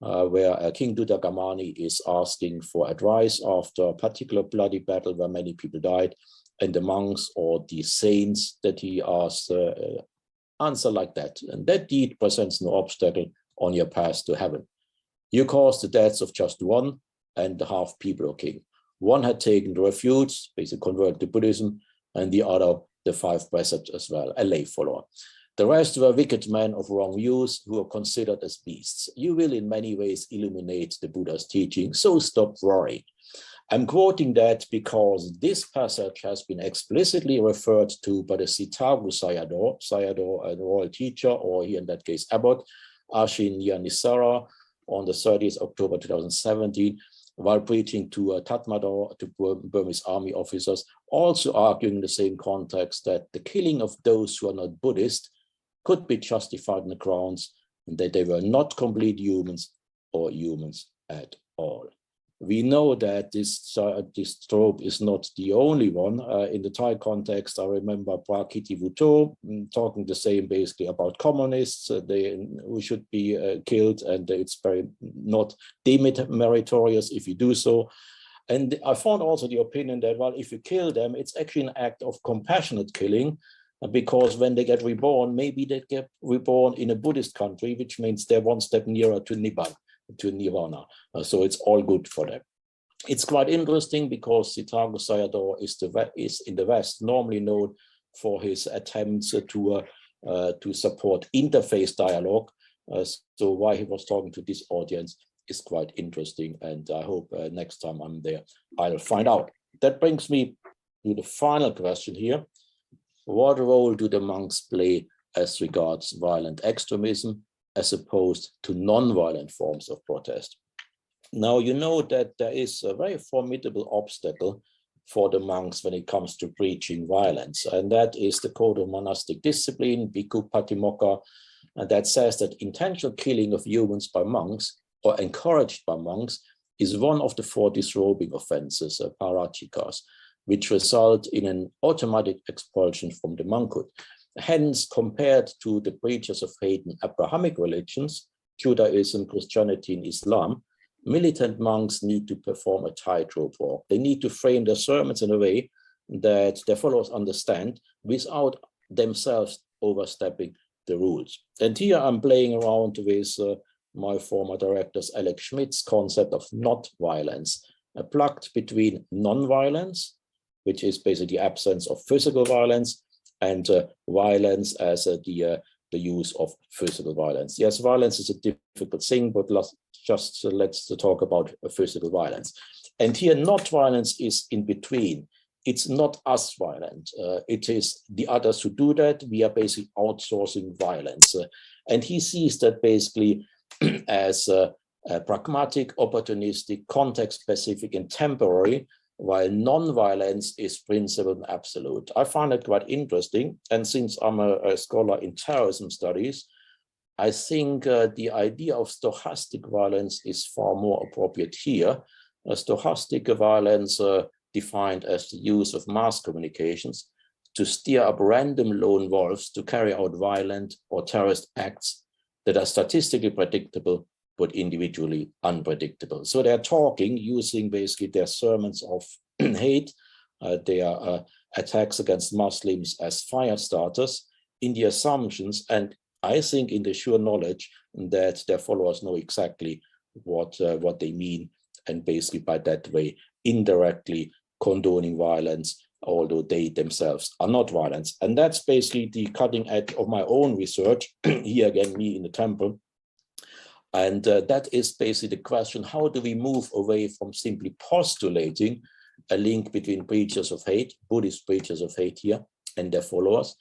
Speaker 3: where King Dudagamani is asking for advice after a particular bloody battle where many people died, and the monks or the saints that he asked Answer like that. And that deed presents no obstacle on your path to heaven. You caused the deaths of just 1.5 people, O king. One had taken the refuge, basically converted to Buddhism, and the other the 5 precepts as well, a lay follower. The rest were wicked men of wrong views who are considered as beasts. You will in many ways illuminate the Buddha's teaching, so stop worrying. I'm quoting that because this passage has been explicitly referred to by the Sitagu Sayadaw, a royal teacher, or here in that case abbot, Ashin Yanisara, on the 30th October 2017, while preaching to Tatmadaw, to Burmese army officers, also arguing in the same context that the killing of those who are not Buddhist could be justified on the grounds that they were not complete humans or humans at all. We know that this trope is not the only one. In the Thai context, I remember Prakiti Vuto talking the same basically about communists, who should be killed, and it's very not demeritorious if you do so. And I found also the opinion that, well, if you kill them, it's actually an act of compassionate killing, because when they get reborn, maybe they get reborn in a Buddhist country, which means they're one step nearer to Nibbana. To Nirvana, so it's all good for them. It's quite interesting because Sitagu Sayadaw is in the West normally known for his attempts to support interfaith dialogue. So why he was talking to this audience is quite interesting, and I hope next time I'm there, I'll find out. That brings me to the final question here. What role do the monks play as regards violent extremism, as opposed to non-violent forms of protest? Now, you know that there is a very formidable obstacle for the monks when it comes to preaching violence, and that is the code of monastic discipline, Bhikkhu Patimokkha, and that says that intentional killing of humans by monks or encouraged by monks is one of the 4 disrobing offenses, parachikas, which result in an automatic expulsion from the monkhood. Hence, compared to the preachers of hate in Abrahamic religions, Judaism, Christianity, and Islam, militant monks need to perform a tightrope walk. They need to frame their sermons in a way that their followers understand without themselves overstepping the rules. And here I'm playing around with my former director's Alex Schmidt's concept of not violence, plugged between non-violence, which is basically the absence of physical violence, and violence as the use of physical violence. Yes, violence is a difficult thing, but let's talk about physical violence. And here, not violence is in between. It's not us violent. It is the others who do that. We are basically outsourcing violence. And he sees that basically as pragmatic, opportunistic, context-specific, and temporary, while non-violence is principled and absolute. I find it quite interesting. And since I'm a scholar in terrorism studies, I think the idea of stochastic violence is far more appropriate here. Stochastic violence, defined as the use of mass communications to steer up random lone wolves to carry out violent or terrorist acts that are statistically predictable but individually unpredictable. So they're talking using basically their sermons of hate, their attacks against Muslims as fire starters in the assumptions, and I think in the sure knowledge that their followers know exactly what they mean, and basically by that way indirectly condoning violence, although they themselves are not violent. And that's basically the cutting edge of my own research. Here again, me in the temple. And that is basically the question: how do we move away from simply postulating a link between preachers of hate, Buddhist preachers of hate here, and their followers?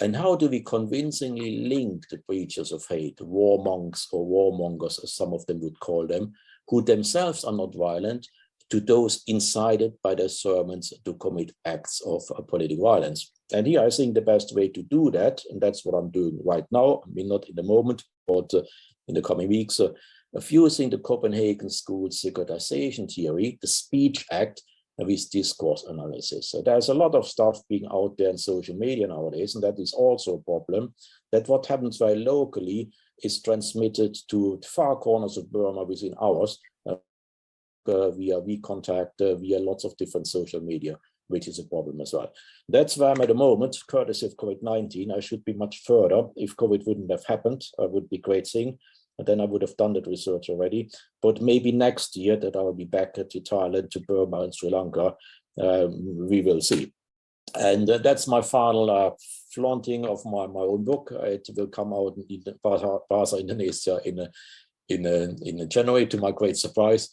Speaker 3: And how do we convincingly link the preachers of hate, war monks or warmongers, as some of them would call them, who themselves are not violent, to those incited by their sermons to commit acts of political violence? And here I think the best way to do that, and that's what I'm doing right now, I mean, not in the moment, but in the coming weeks, fusing the Copenhagen School's securitization theory, the speech act, with discourse analysis. So there's a lot of stuff being out there in social media nowadays, and that is also a problem, that what happens very locally is transmitted to far corners of Burma within hours via WeContact, via lots of different social media which is a problem as well. That's where I'm at the moment, courtesy of COVID-19. I should be much further. If COVID wouldn't have happened, it would be a great thing. And then I would have done that research already. But maybe next year that I will be back to Thailand, to Burma and Sri Lanka. We will see. And that's my final flaunting of my own book. It will come out in Bahasa Indonesia in January, to my great surprise.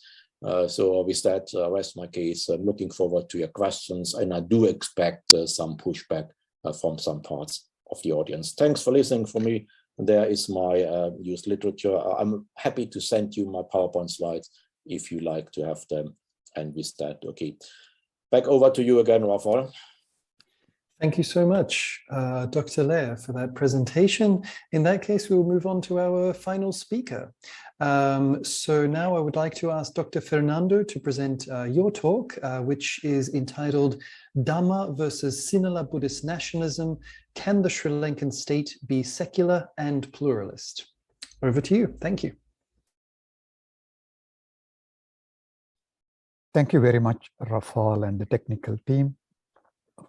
Speaker 3: So with that, I rest my case. I'm looking forward to your questions, and I do expect some pushback from some parts of the audience. Thanks for listening for me. There is my used literature. I'm happy to send you my PowerPoint slides if you like to have them. And with that, okay, back over to you again, Rafael.
Speaker 1: Thank you so much, Dr. Lehr, for that presentation. In that case, we'll move on to our final speaker. So now I would like to ask Dr. Fernando to present your talk, which is entitled Dhamma versus Sinhala Buddhist Nationalism. Can the Sri Lankan state be secular and pluralist? Over to you. Thank you.
Speaker 4: Thank you very much, Rafael and the technical team,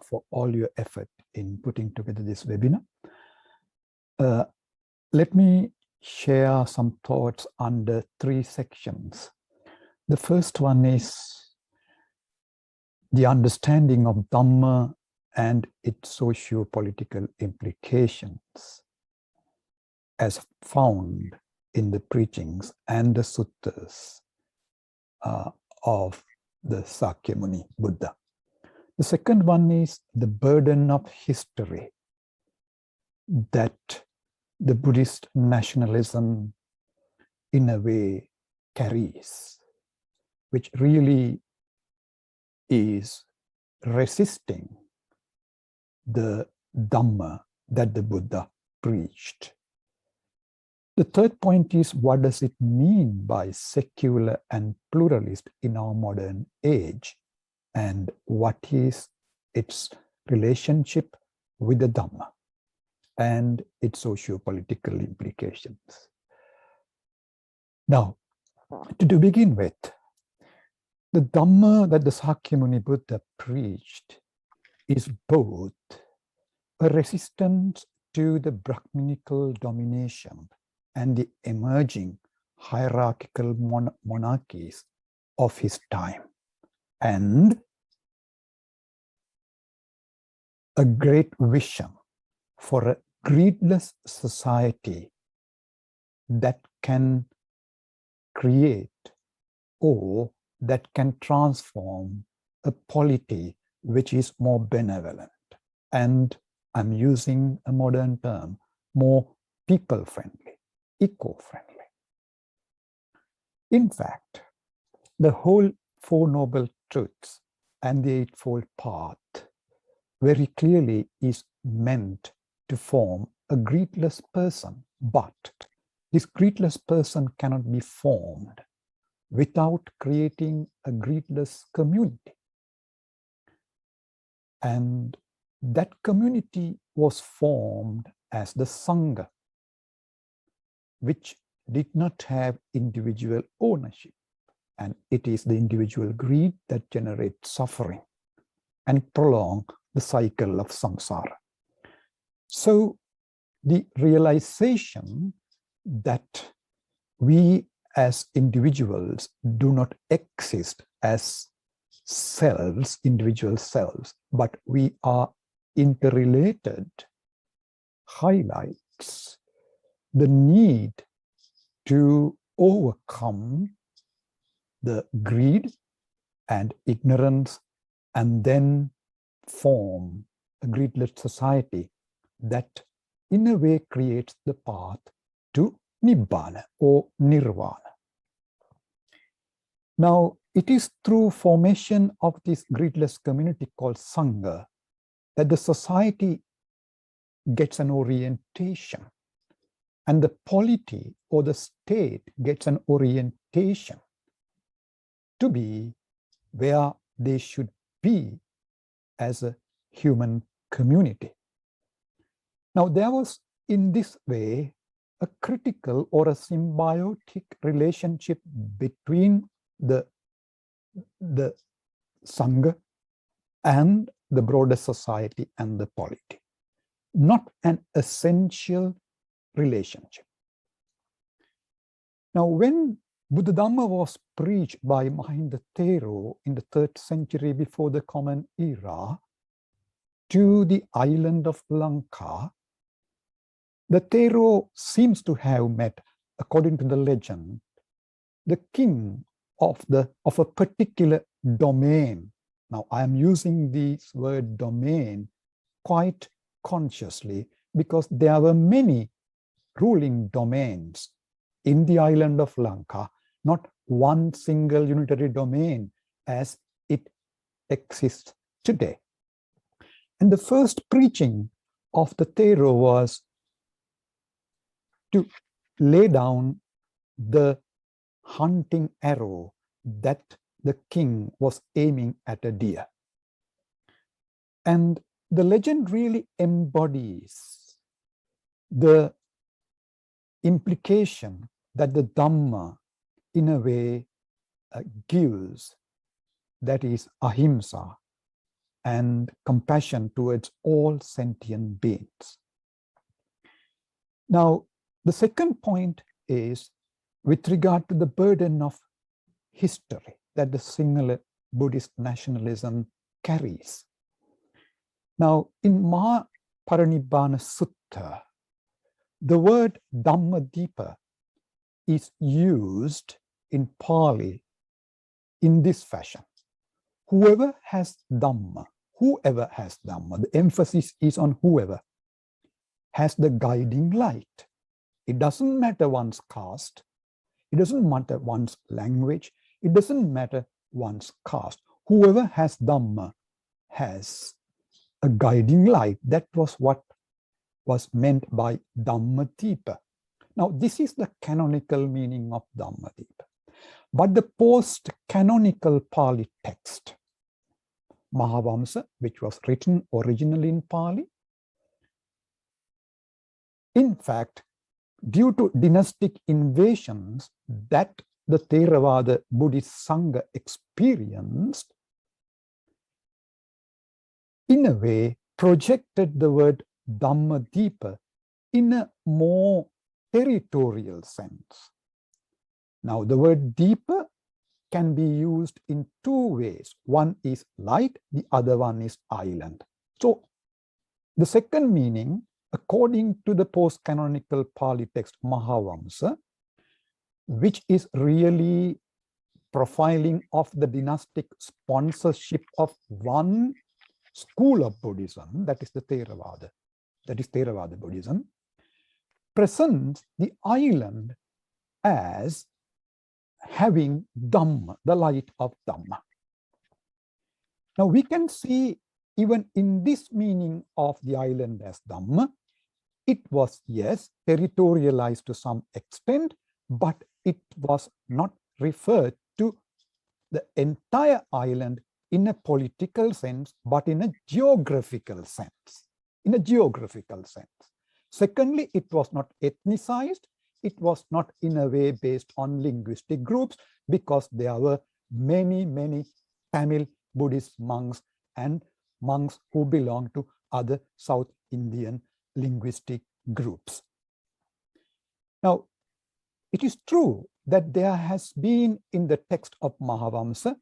Speaker 4: for all your effort in putting together this webinar. Let me share some thoughts under 3 sections. The first one is the understanding of Dhamma and its socio-political implications as found in the preachings and the suttas of the Sakyamuni Buddha. The second one is the burden of history that the Buddhist nationalism in a way carries, which really is resisting the Dhamma that the Buddha preached. The third point is, what does it mean by secular and pluralist in our modern age? And what is its relationship with the Dhamma and its socio-political implications? Now, to begin with, the Dhamma that the Sakyamuni Buddha preached is both a resistance to the Brahminical domination and the emerging hierarchical monarchies of his time, and a great vision for a greedless society that can create or that can transform a polity which is more benevolent, and I'm using a modern term, more people-friendly, eco-friendly. In fact, the whole Four Noble Truths and the Eightfold Path very clearly is meant to form a greedless person, but this greedless person cannot be formed without creating a greedless community. And that community was formed as the Sangha, which did not have individual ownership. And it is the individual greed that generates suffering and prolong the cycle of samsara. So the realization that we as individuals do not exist as selves, individual selves, but we are interrelated, highlights the need to overcome the greed and ignorance, and then form a greedless society that in a way creates the path to Nibbana or Nirvana. Now, it is through formation of this greedless community called Sangha that the society gets an orientation, and the polity or the state gets an orientation to be where they should be as a human community. Now, there was in this way a critical or a symbiotic relationship between the Sangha and the broader society and the polity, not an essential relationship. Now, when Buddha Dhamma was preached by Mahinda Thero in the 3rd century before the Common Era to the island of Lanka, the Thero seems to have met, according to the legend, the king of a particular domain. Now, I am using this word domain quite consciously because there were many ruling domains in the island of Lanka, not one single unitary domain as it exists today. And the first preaching of the Thero was to lay down the hunting arrow that the king was aiming at a deer. And the legend really embodies the implication that the Dhamma, in a way, gives, that is Ahimsa and compassion towards all sentient beings. Now, the second point is with regard to the burden of history that the singular Buddhist nationalism carries. Now, in Mahaparinibbana Sutta, the word Dhammadipa is used in Pali in this fashion. Whoever has Dhamma, the emphasis is on whoever, has the guiding light. It doesn't matter one's caste, it doesn't matter one's language, it doesn't matter one's caste. Whoever has Dhamma has a guiding light. That was what was meant by Dhammadipa. Now, this is the canonical meaning of Dhammadipa. But the post-canonical Pali text, Mahavamsa, which was written originally in Pali, in fact, due to dynastic invasions that the Theravada Buddhist Sangha experienced, in a way, projected the word Dhammadipa in a more territorial sense. Now, the word deepa can be used in two ways. One is light, the other one is island. So, the second meaning, according to the post-canonical Pali text Mahavamsa, which is really profiling of the dynastic sponsorship of one school of Buddhism, that is the Theravada, that is Theravada Buddhism, presents the island as having Dhamma, the light of Dhamma. Now we can see even in this meaning of the island as Dhamma, it was, yes, territorialized to some extent, but it was not referred to the entire island in a political sense, but in a geographical sense. Secondly, it was not ethnicized. It was not in a way based on linguistic groups, because there were many, many Tamil Buddhist monks and monks who belong to other South Indian linguistic groups. Now, it is true that there has been in the text of Mahavamsa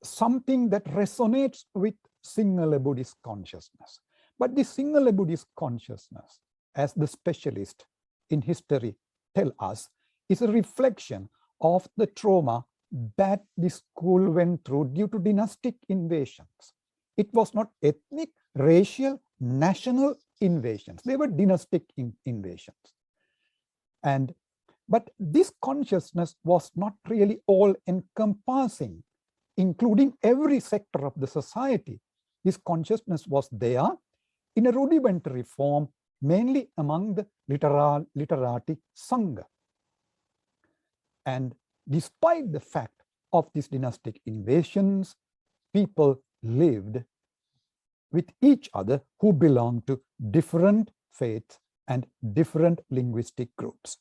Speaker 4: something that resonates with singular Buddhist consciousness. But this singular Buddhist consciousness, as the specialists in history tell us, is a reflection of the trauma that the school went through due to dynastic invasions. It was not ethnic, racial, national invasions. They were dynastic invasions. But this consciousness was not really all-encompassing, including every sector of the society. This consciousness was there in a rudimentary form, mainly among the literati Sangha. And despite the fact of these dynastic invasions, people lived with each other who belonged to different faiths and different linguistic groups.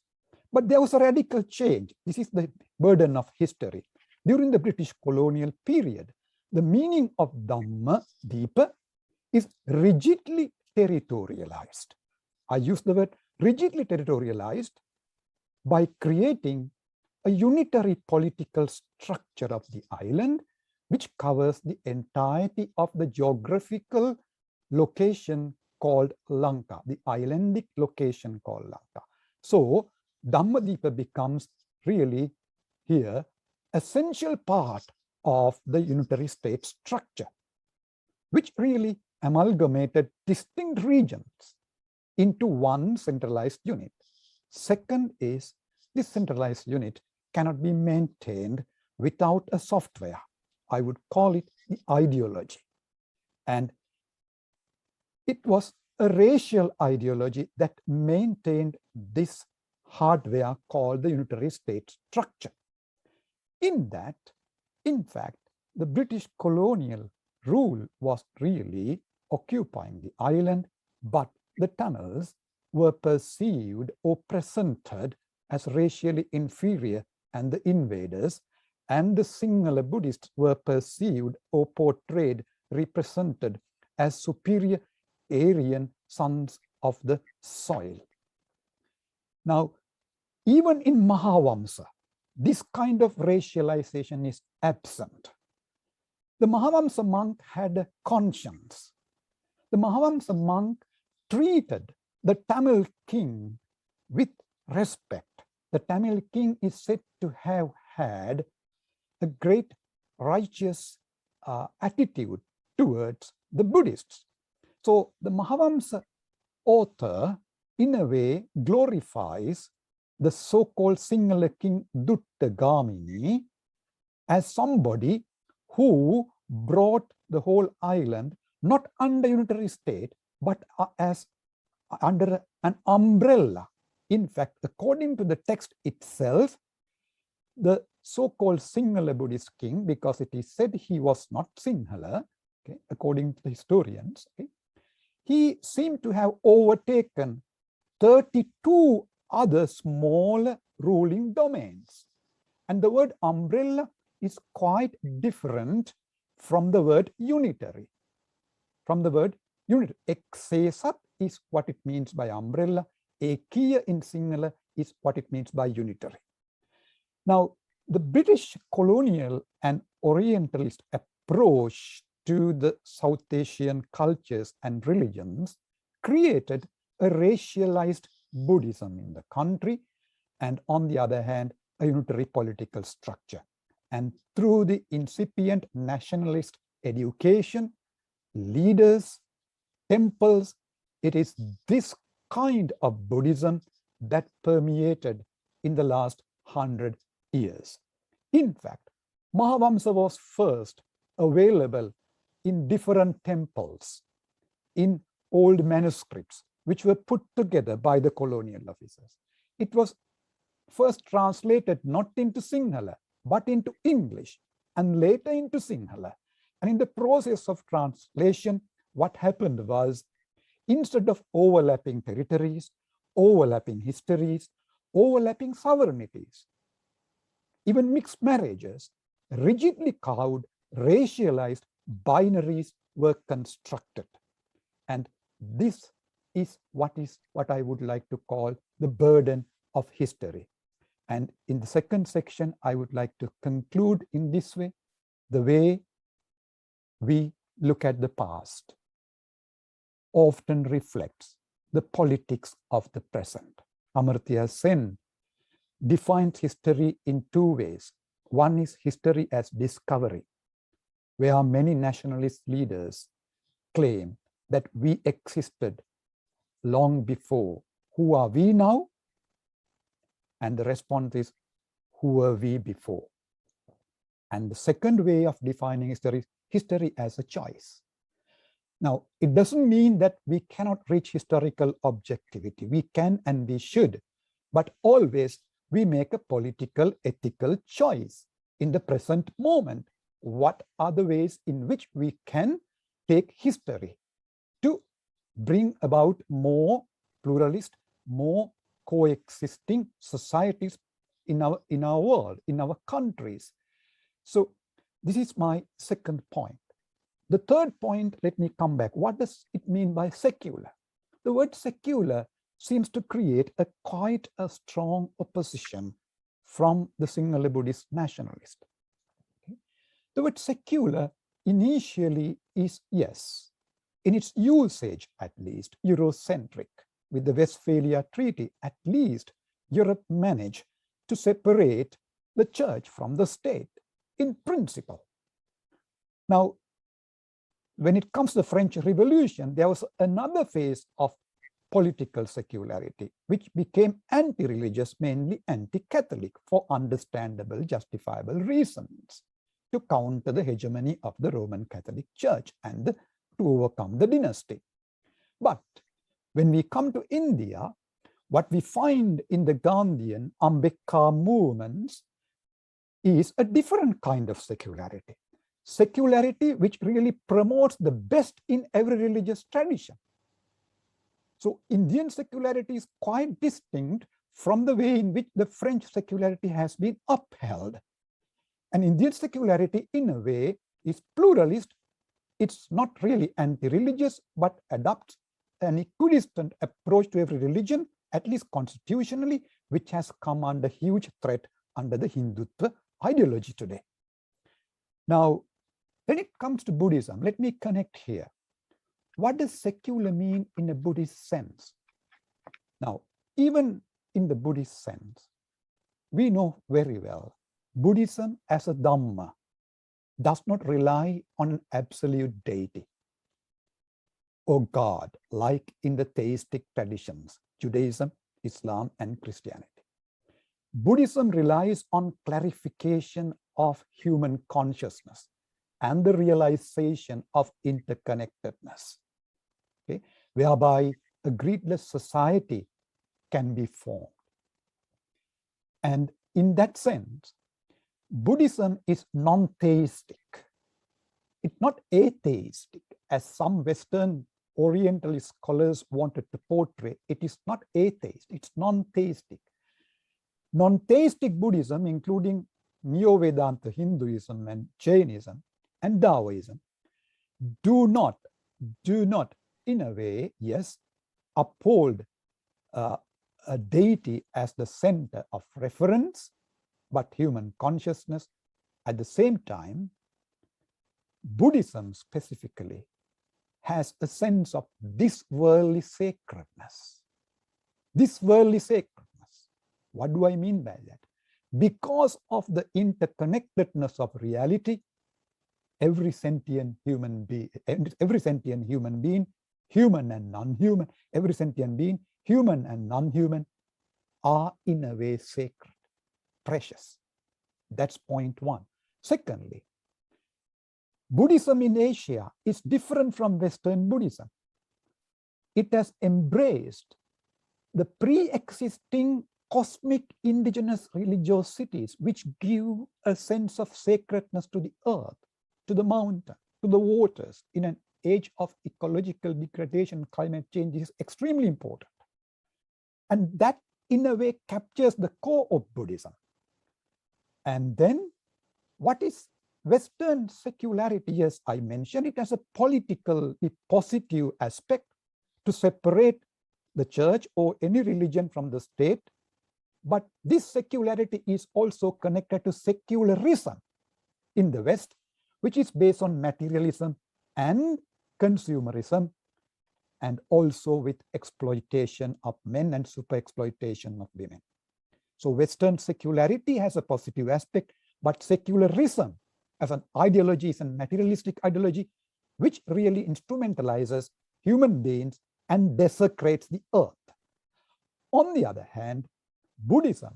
Speaker 4: But there was a radical change. This is the burden of history. During the British colonial period, the meaning of Dhamma Deepa is rigidly territorialized. I use the word rigidly territorialized by creating a unitary political structure of the island, which covers the entirety of the geographical location called Lanka, the islandic location called Lanka. So Dhammadeepa becomes really here essential part of the unitary state structure, which really amalgamated distinct regions into one centralized unit. Second is, this centralized unit cannot be maintained without a software. I would call it the ideology. And it was a racial ideology that maintained this hardware called the unitary state structure. In that, in fact, the British colonial rule was really occupying the island, but the Tamils were perceived or presented as racially inferior and the invaders, and the Sinhala Buddhists were perceived or portrayed, represented as superior Aryan sons of the soil. Now, even in Mahavamsa, this kind of racialization is absent. The Mahavamsa monk had a conscience. The Mahavamsa monk treated the Tamil king with respect. The Tamil king is said to have had a great righteous attitude towards the Buddhists. So the Mahavamsa author, in a way, glorifies the so-called Sinhala king Duttagamini as somebody who brought the whole island not under unitary state, but as under an umbrella. In fact, according to the text itself, the so-called Sinhala Buddhist king, because it is said he was not Sinhala, okay, according to the historians, okay, he seemed to have overtaken 32 other smaller ruling domains. And the word umbrella is quite different from the word unitary. From the word unitary, eksesat is what it means by umbrella, ekiya in Sinhala is what it means by unitary. Now, the British colonial and Orientalist approach to the South Asian cultures and religions created a racialized Buddhism in the country, and on the other hand, a unitary political structure. And through the incipient nationalist education, leaders, temples, it is this kind of Buddhism that permeated in the last 100 years. In fact, Mahavamsa was first available in different temples, in old manuscripts, which were put together by the colonial officers. It was first translated not into Sinhala, but into English, and later into Sinhala. And in the process of translation, what happened was, instead of overlapping territories, overlapping histories, overlapping sovereignties, even mixed marriages, rigidly carved, racialized binaries were constructed. And this is what I would like to call the burden of history. And in the second section, I would like to conclude in this way: the way we look at the past often reflects the politics of the present. Amartya Sen defines history in two ways. One is history as discovery, where many nationalist leaders claim that we existed long before. Who are we now? And the response is, who were we before? And the second way of defining history is history as a choice. Now, it doesn't mean that we cannot reach historical objectivity. We can and we should, but always we make a political, ethical choice in the present moment. What are the ways in which we can take history to bring about more pluralist, more coexisting societies in our world, in our countries? So This is my second point. The third point, let me come back. What does it mean by secular? The word secular seems to create quite a strong opposition from the Sinhala Buddhist nationalist. Okay. The word secular initially is, yes, in its usage at least, Eurocentric. With the Westphalia Treaty, at least Europe managed to separate the church from the state in principle. Now, when it comes to the French Revolution, there was another phase of political secularity, which became anti-religious, mainly anti-Catholic, for understandable, justifiable reasons, to counter the hegemony of the Roman Catholic Church and to overcome the dynasty. But when we come to India, what we find in the Gandhian Ambedkar movements is a different kind of secularity. Secularity which really promotes the best in every religious tradition. So Indian secularity is quite distinct from the way in which the French secularity has been upheld. And Indian secularity, in a way, is pluralist. It's not really anti-religious, but adopts an equidistant approach to every religion, at least constitutionally, which has come under huge threat under the Hindutva ideology today. Now, when it comes to Buddhism, let me connect here. What does secular mean in a Buddhist sense? Now, even in the Buddhist sense, we know very well, Buddhism as a Dhamma does not rely on an absolute deity or God, like in the theistic traditions, Judaism, Islam, and Christianity. Buddhism relies on clarification of human consciousness and the realization of interconnectedness, okay, whereby a greedless society can be formed. And in that sense, Buddhism is non-theistic. It's not atheistic, as some Western Orientalist scholars wanted to portray. It is not atheist, it's non-theistic. Non-theistic Buddhism, including Neo-Vedanta Hinduism and Jainism and Taoism, do not, in a way, yes, uphold a deity as the center of reference, but human consciousness. At the same time, Buddhism specifically has a sense of this worldly sacredness. This worldly sacredness. What do I mean by that? Because of the interconnectedness of reality, every sentient human being, human and non-human, every sentient being, human and non-human, are in a way sacred, precious. That's point one. Secondly, Buddhism in Asia is different from Western Buddhism. It has embraced the pre-existing cosmic indigenous religiosities, which give a sense of sacredness to the earth, to the mountain, to the waters. In an age of ecological degradation, climate change is extremely important. And that, in a way, captures the core of Buddhism. And then, what is Western secularity? Yes, I mentioned it as a politically positive aspect to separate the church or any religion from the state. But this secularity is also connected to secularism in the West, which is based on materialism and consumerism, and also with exploitation of men and super exploitation of women. So Western secularity has a positive aspect, but secularism as an ideology is a materialistic ideology, which really instrumentalizes human beings and desecrates the earth. On the other hand, Buddhism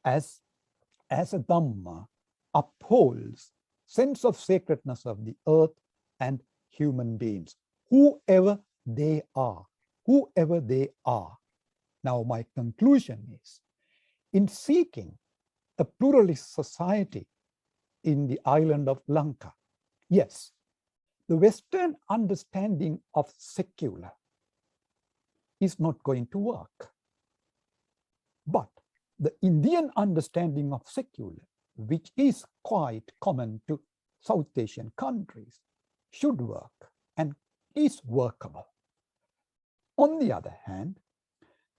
Speaker 4: as a Dhamma upholds sense of sacredness of the earth and human beings, whoever they are, whoever they are. Now, my conclusion is, in seeking a pluralist society in the island of Lanka, yes, the Western understanding of secular is not going to work. But the Indian understanding of secular, which is quite common to South Asian countries, should work and is workable. On the other hand,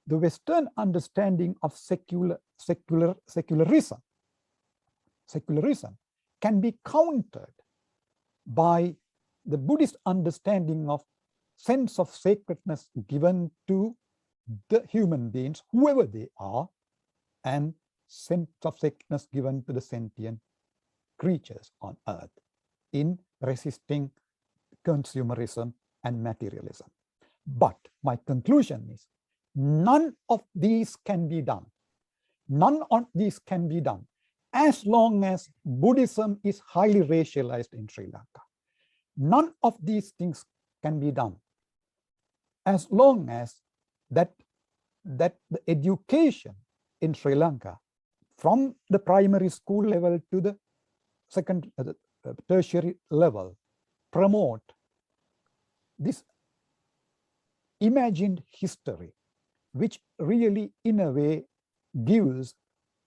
Speaker 4: the Western understanding of secularism can be countered by the Buddhist understanding of sense of sacredness given to the human beings, whoever they are, and sense of sacredness given to the sentient creatures on earth in resisting consumerism and materialism. But my conclusion is none of these can be done. None of these can be done as long as Buddhism is highly racialized in Sri Lanka. None of these things can be done as long as that the education in Sri Lanka from the primary school level to the tertiary level promote this imagined history, which really in a way gives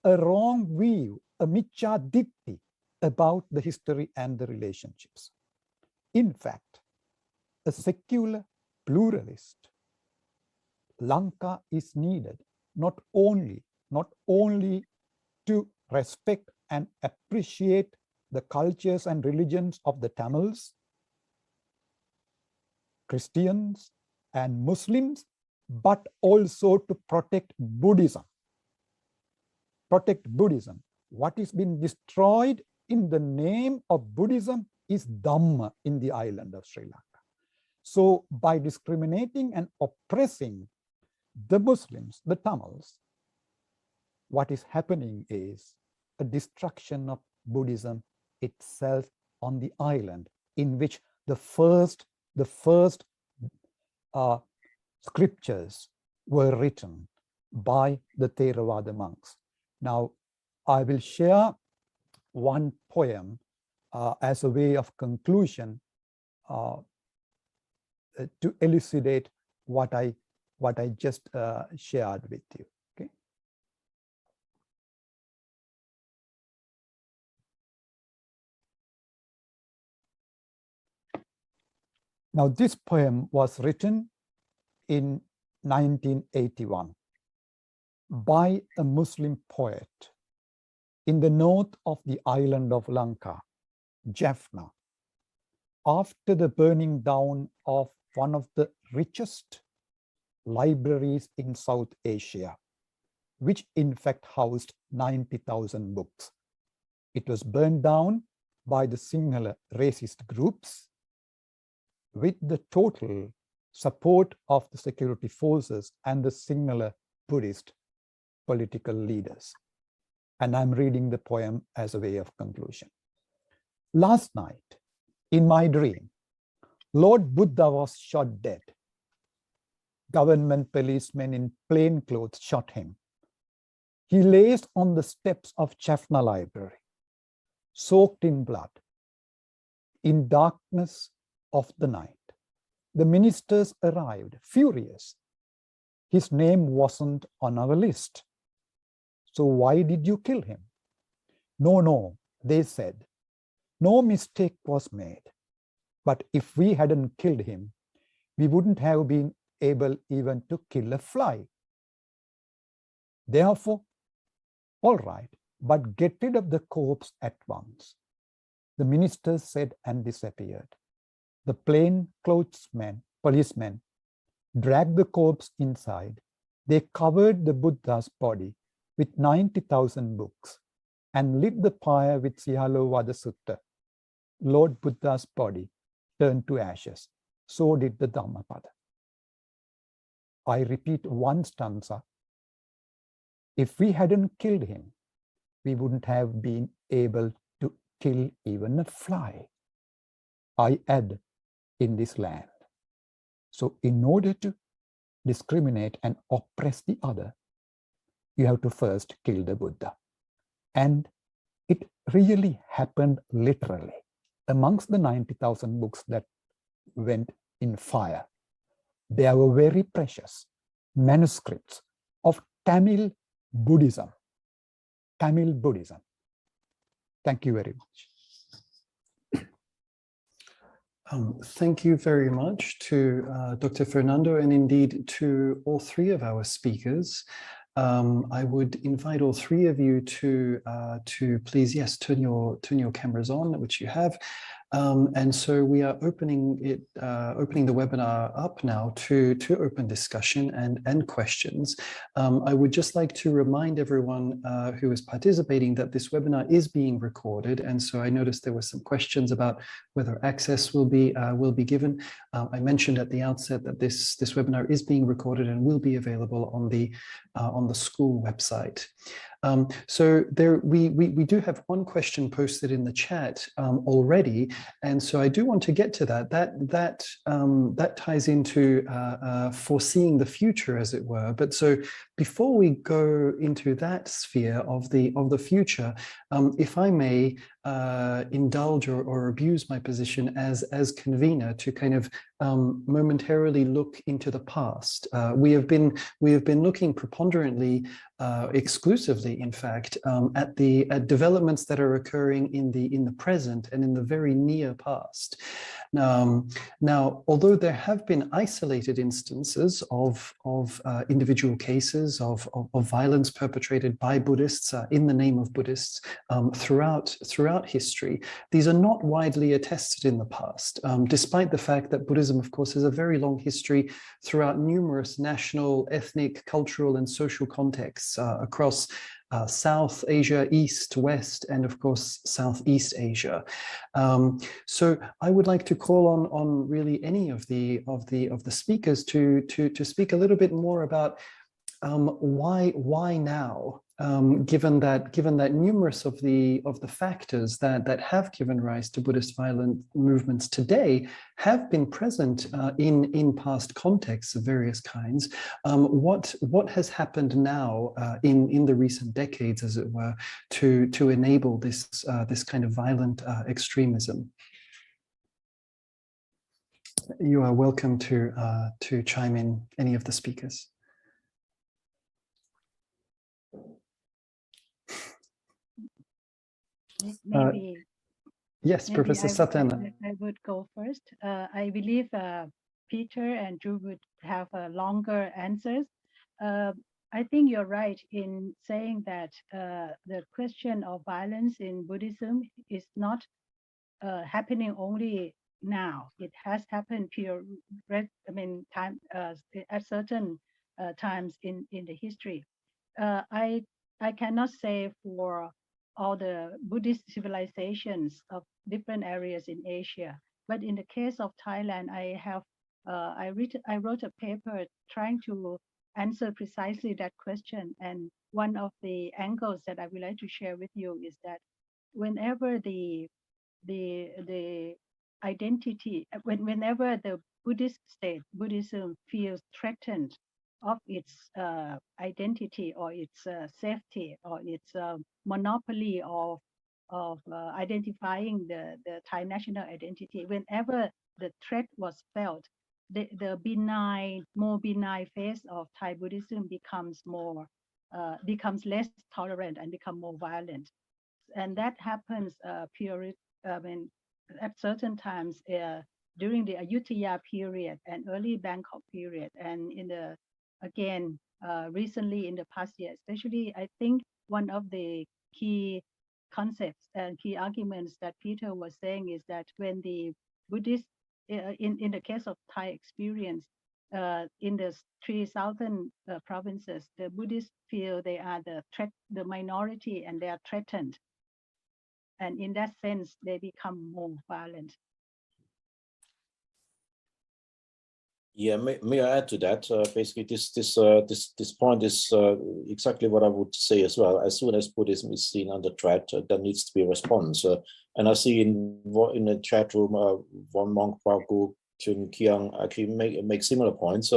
Speaker 4: a wrong view, a miccha ditti about the history and the relationships. In fact, a secular pluralist Lanka is needed not only to respect and appreciate the cultures and religions of the Tamils, Christians, and Muslims, but also to protect Buddhism. Protect Buddhism. What is being destroyed in the name of Buddhism is Dhamma in the island of Sri Lanka. So by discriminating and oppressing the Muslims, the Tamils, what is happening is a destruction of Buddhism itself on the island, in which the first scriptures were written by the Theravada monks. Now, I will share one poem as a way of conclusion to elucidate what I just shared with you. Okay. Now, this poem was written in 1981 by a Muslim poet in the north of the island of Lanka, Jaffna, after the burning down of one of the richest libraries in South Asia, which in fact housed 90,000 books. It was burned down by the Sinhala racist groups with the total support of the security forces and the Sinhala Buddhist political leaders. And I'm reading the poem as a way of conclusion. Last night, in my dream, Lord Buddha was shot dead. Government policemen in plain clothes shot him. He lays on the steps of Jaffna Library, soaked in blood. In darkness of the night, the ministers arrived, furious. His name wasn't on our list. So why did you kill him? No, they said. No mistake was made. But if we hadn't killed him, we wouldn't have been able even to kill a fly. Therefore, all right, but get rid of the corpse at once. The ministers said and disappeared. The plainclothes policemen dragged the corpse inside. They covered the Buddha's body with 90,000 books and lit the pyre with Theravada Sutta. Lord Buddha's body turned to ashes. So did the Dhammapada. I repeat one stanza. If we hadn't killed him, we wouldn't have been able to kill even a fly. I add, in this land. So in order to discriminate and oppress the other, you have to first kill the Buddha. And it really happened literally. Amongst the 90,000 books that went in fire, there were very precious manuscripts of Tamil Buddhism. Tamil Buddhism. Thank you very much.
Speaker 1: Thank you very much to Dr. Fernando, and indeed to all three of our speakers. I would invite all three of you to please, yes, turn your cameras on, which you have. And so we are opening the webinar up now to open discussion and questions. I would just like to remind everyone who is participating that this webinar is being recorded, and so I noticed there were some questions about whether access will be given. I mentioned at the outset that this webinar is being recorded and will be available on the school website. So we do have one question posted in the chat already, and so I do want to get to that. That ties into foreseeing the future, as it were. But so before we go into that sphere of the future, if I may indulge or abuse my position as convener to kind of momentarily look into the past. We have been looking preponderantly, exclusively, in fact, at developments that are occurring in the present and in the very near past. Now, although there have been isolated instances of individual cases of violence perpetrated by Buddhists in the name of Buddhists throughout history, these are not widely attested in the past, despite the fact that Buddhism, of course, has a very long history throughout numerous national, ethnic, cultural, and social contexts across South Asia, East, West, and of course Southeast Asia. So I would like to call on really any of the speakers to speak a little bit more about why now, given that numerous of the factors that have given rise to Buddhist violent movements today have been present in past contexts of various kinds. What has happened now in the recent decades, as it were, to enable this kind of violent extremism? You are welcome to chime in, any of the speakers.
Speaker 2: Maybe.
Speaker 1: Yes,
Speaker 2: Maybe
Speaker 1: Professor Satana.
Speaker 2: I would go first. I believe Peter and Drew would have longer answers. I think you're right in saying that the question of violence in Buddhism is not happening only now. It has happened at certain times in the history. I cannot say for all the Buddhist civilizations of different areas in Asia, but in the case of Thailand, I wrote a paper trying to answer precisely that question. And one of the angles that I would like to share with you is that whenever the identity, whenever the Buddhist state, Buddhism, feels threatened of its identity or its safety or its monopoly of identifying the Thai national identity, whenever the threat was felt, the more benign face of Thai Buddhism becomes less tolerant and become more violent. And that happens at certain times during the Ayutthaya period and early Bangkok period, and recently in the past year, especially. I think one of the key concepts and key arguments that Peter was saying is that when the Buddhist, in the case of Thai experience, in the 3 southern provinces, the Buddhists feel they are the minority, and they are threatened. And in that sense, they become more violent.
Speaker 3: Yeah, may I add to that? Basically, this point is exactly what I would say as well. As soon as Buddhism is seen under threat, there needs to be a response. And I see in the chat room, one monk, Pagu Chun Kiang, actually make similar points.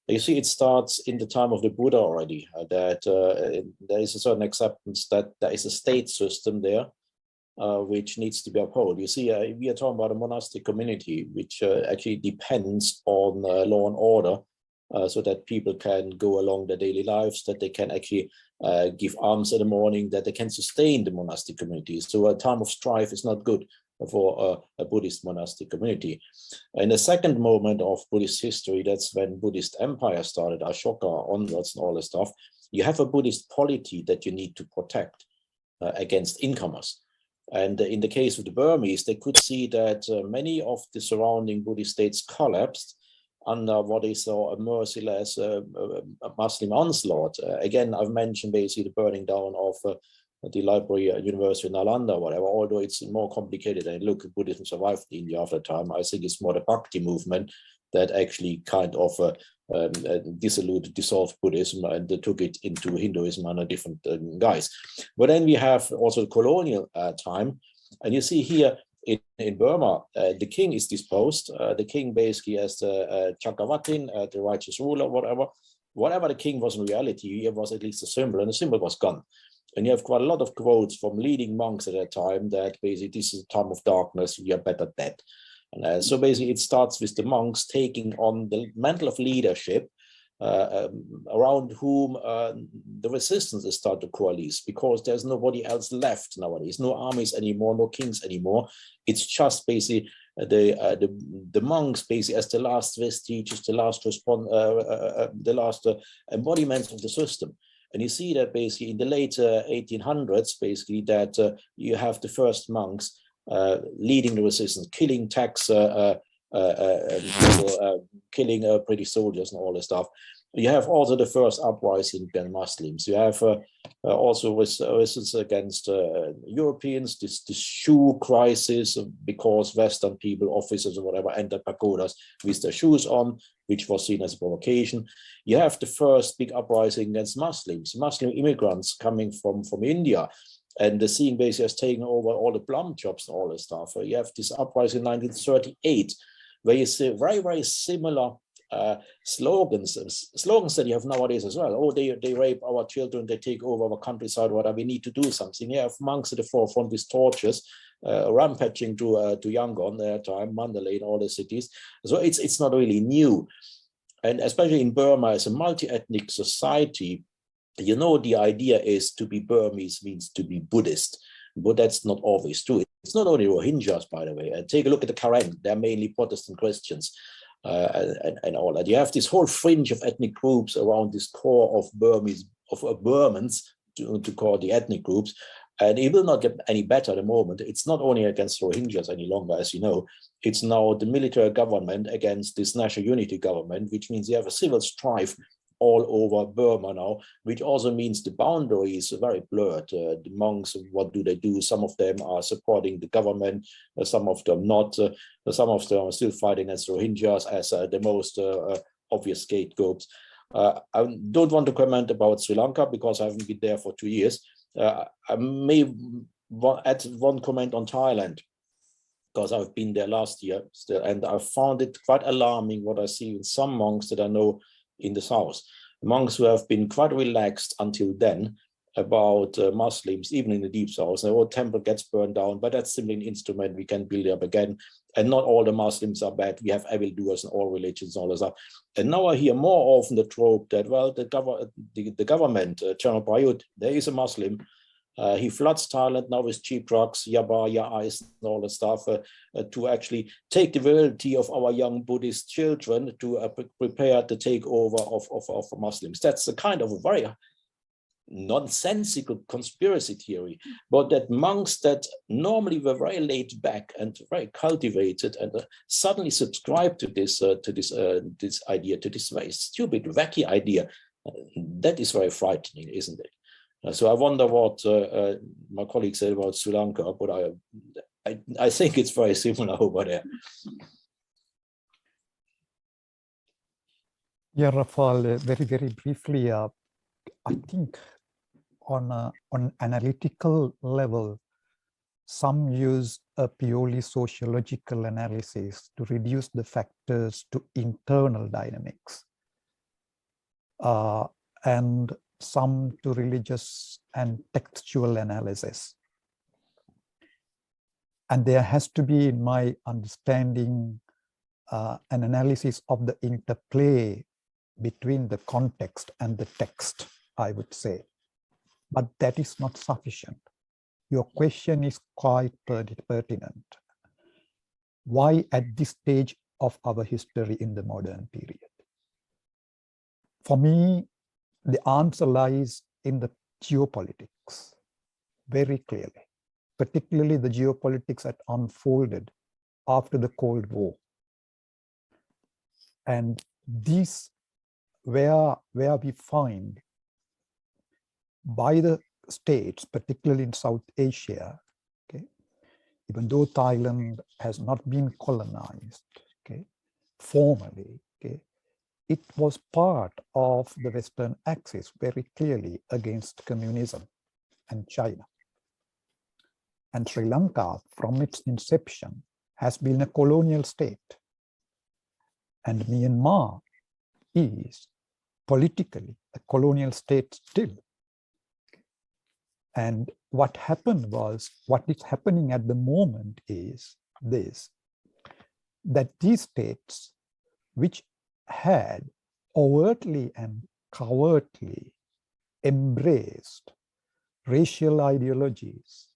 Speaker 3: You see, it starts in the time of the Buddha already, that there is a certain acceptance that there is a state system there, which needs to be upheld. You see, we are talking about a monastic community, which actually depends on law and order so that people can go along their daily lives, that they can actually give alms in the morning, that they can sustain the monastic community. So a time of strife is not good for a Buddhist monastic community. In the second moment of Buddhist history, that's when Buddhist empire started, Ashoka onwards and all this stuff, you have a Buddhist polity that you need to protect against incomers. And in the case of the Burmese, they could see that many of the surrounding Buddhist states collapsed under what they saw a merciless Muslim onslaught. Again, I've mentioned basically the burning down of the library at University of Nalanda, whatever, although it's more complicated. And look, Buddhism survived in India after time. I think it's more the Bhakti movement that actually kind of dissolved Buddhism and took it into Hinduism under different guise. But then we have also colonial time, and you see here in Burma, the king is disposed. The king basically as the Chakravartin, the righteous ruler, whatever the king was in reality, he was at least a symbol, and the symbol was gone. And you have quite a lot of quotes from leading monks at that time that basically this is a time of darkness, we are better dead. And so basically it starts with the monks taking on the mantle of leadership around whom the resistance is starting to coalesce, because there's nobody else left nowadays, no armies anymore, no kings anymore. It's just basically the monks basically as the last vestiges, the last embodiments of the system. And you see that basically in the late 1800s, basically that you have the first monks leading the resistance, killing tax, killing British soldiers and all this stuff. You have also the first uprising against Muslims. You have also resistance against Europeans, this shoe crisis, because Western people, officers or whatever, entered pagodas with their shoes on, which was seen as a provocation. You have the first big uprising against Muslims, Muslim immigrants coming from India, and the seeing basically has taken over all the plum jobs and all this stuff. You have this uprising in 1938, where you see very, very similar slogans that you have nowadays as well. Oh, they rape our children, they take over our countryside, whatever, we need to do something. You have monks at the forefront with torches, rampaging to Yangon at that time, Mandalay, and all the cities. So it's not really new. And especially in Burma, as a multi-ethnic society, you know, the idea is to be Burmese means to be Buddhist, but that's not always true. It's not only Rohingyas, by the way. Take a look at the Karen, they're mainly Protestant Christians. And all that. You have this whole fringe of ethnic groups around this core of Burmese, of Burmans, to call the ethnic groups, and it will not get any better at the moment. It's not only against Rohingyas any longer, as you know, it's now the military government against this national unity government, which means you have a civil strife all over Burma now, which also means the boundaries are very blurred. The monks, what do they do? Some of them are supporting the government, some of them not. Some of them are still fighting as Rohingyas as the most obvious scapegoats. I don't want to comment about Sri Lanka because I haven't been there for 2 years. I may add one comment on Thailand, because I've been there last year still, and I found it quite alarming what I see in some monks that I know in the south, monks who have been quite relaxed until then about Muslims, even in the deep south. The old temple gets burned down, but that's simply an instrument we can build up again. And not all the Muslims are bad. We have evildoers in all religions, all this stuff. And now I hear more often the trope that, well, the government, General Prayut, there is a Muslim. He floods Thailand now with cheap drugs, yaba, ice, and all that stuff, to actually take the virility of our young Buddhist children to prepare the takeover of Muslims. That's a kind of a very nonsensical conspiracy theory, but that monks that normally were very laid back and very cultivated and suddenly subscribe to this idea, to this very stupid, wacky idea. That is very frightening, isn't it? So I wonder what my colleague said about Sri Lanka, but I think it's very similar over there.
Speaker 4: Yeah, Rafal, very, very briefly, I think on an analytical level, some use a purely sociological analysis to reduce the factors to internal dynamics, and some to religious and textual analysis. And there has to be, in my understanding, an analysis of the interplay between the context and the text, I would say. But that is not sufficient. Your question is quite pertinent. Why at this stage of our history in the modern period? For me, the answer lies in the geopolitics, very clearly, particularly the geopolitics that unfolded after the Cold War. And this, where we find by the states, particularly in South Asia, okay, even though Thailand has not been colonized, okay, formally, okay, it was part of the Western axis very clearly against communism and China. And Sri Lanka, from its inception, has been a colonial state. And Myanmar is politically a colonial state still. And what happened was, what is happening at the moment is this, that these states, which had overtly and covertly embraced racial ideologies,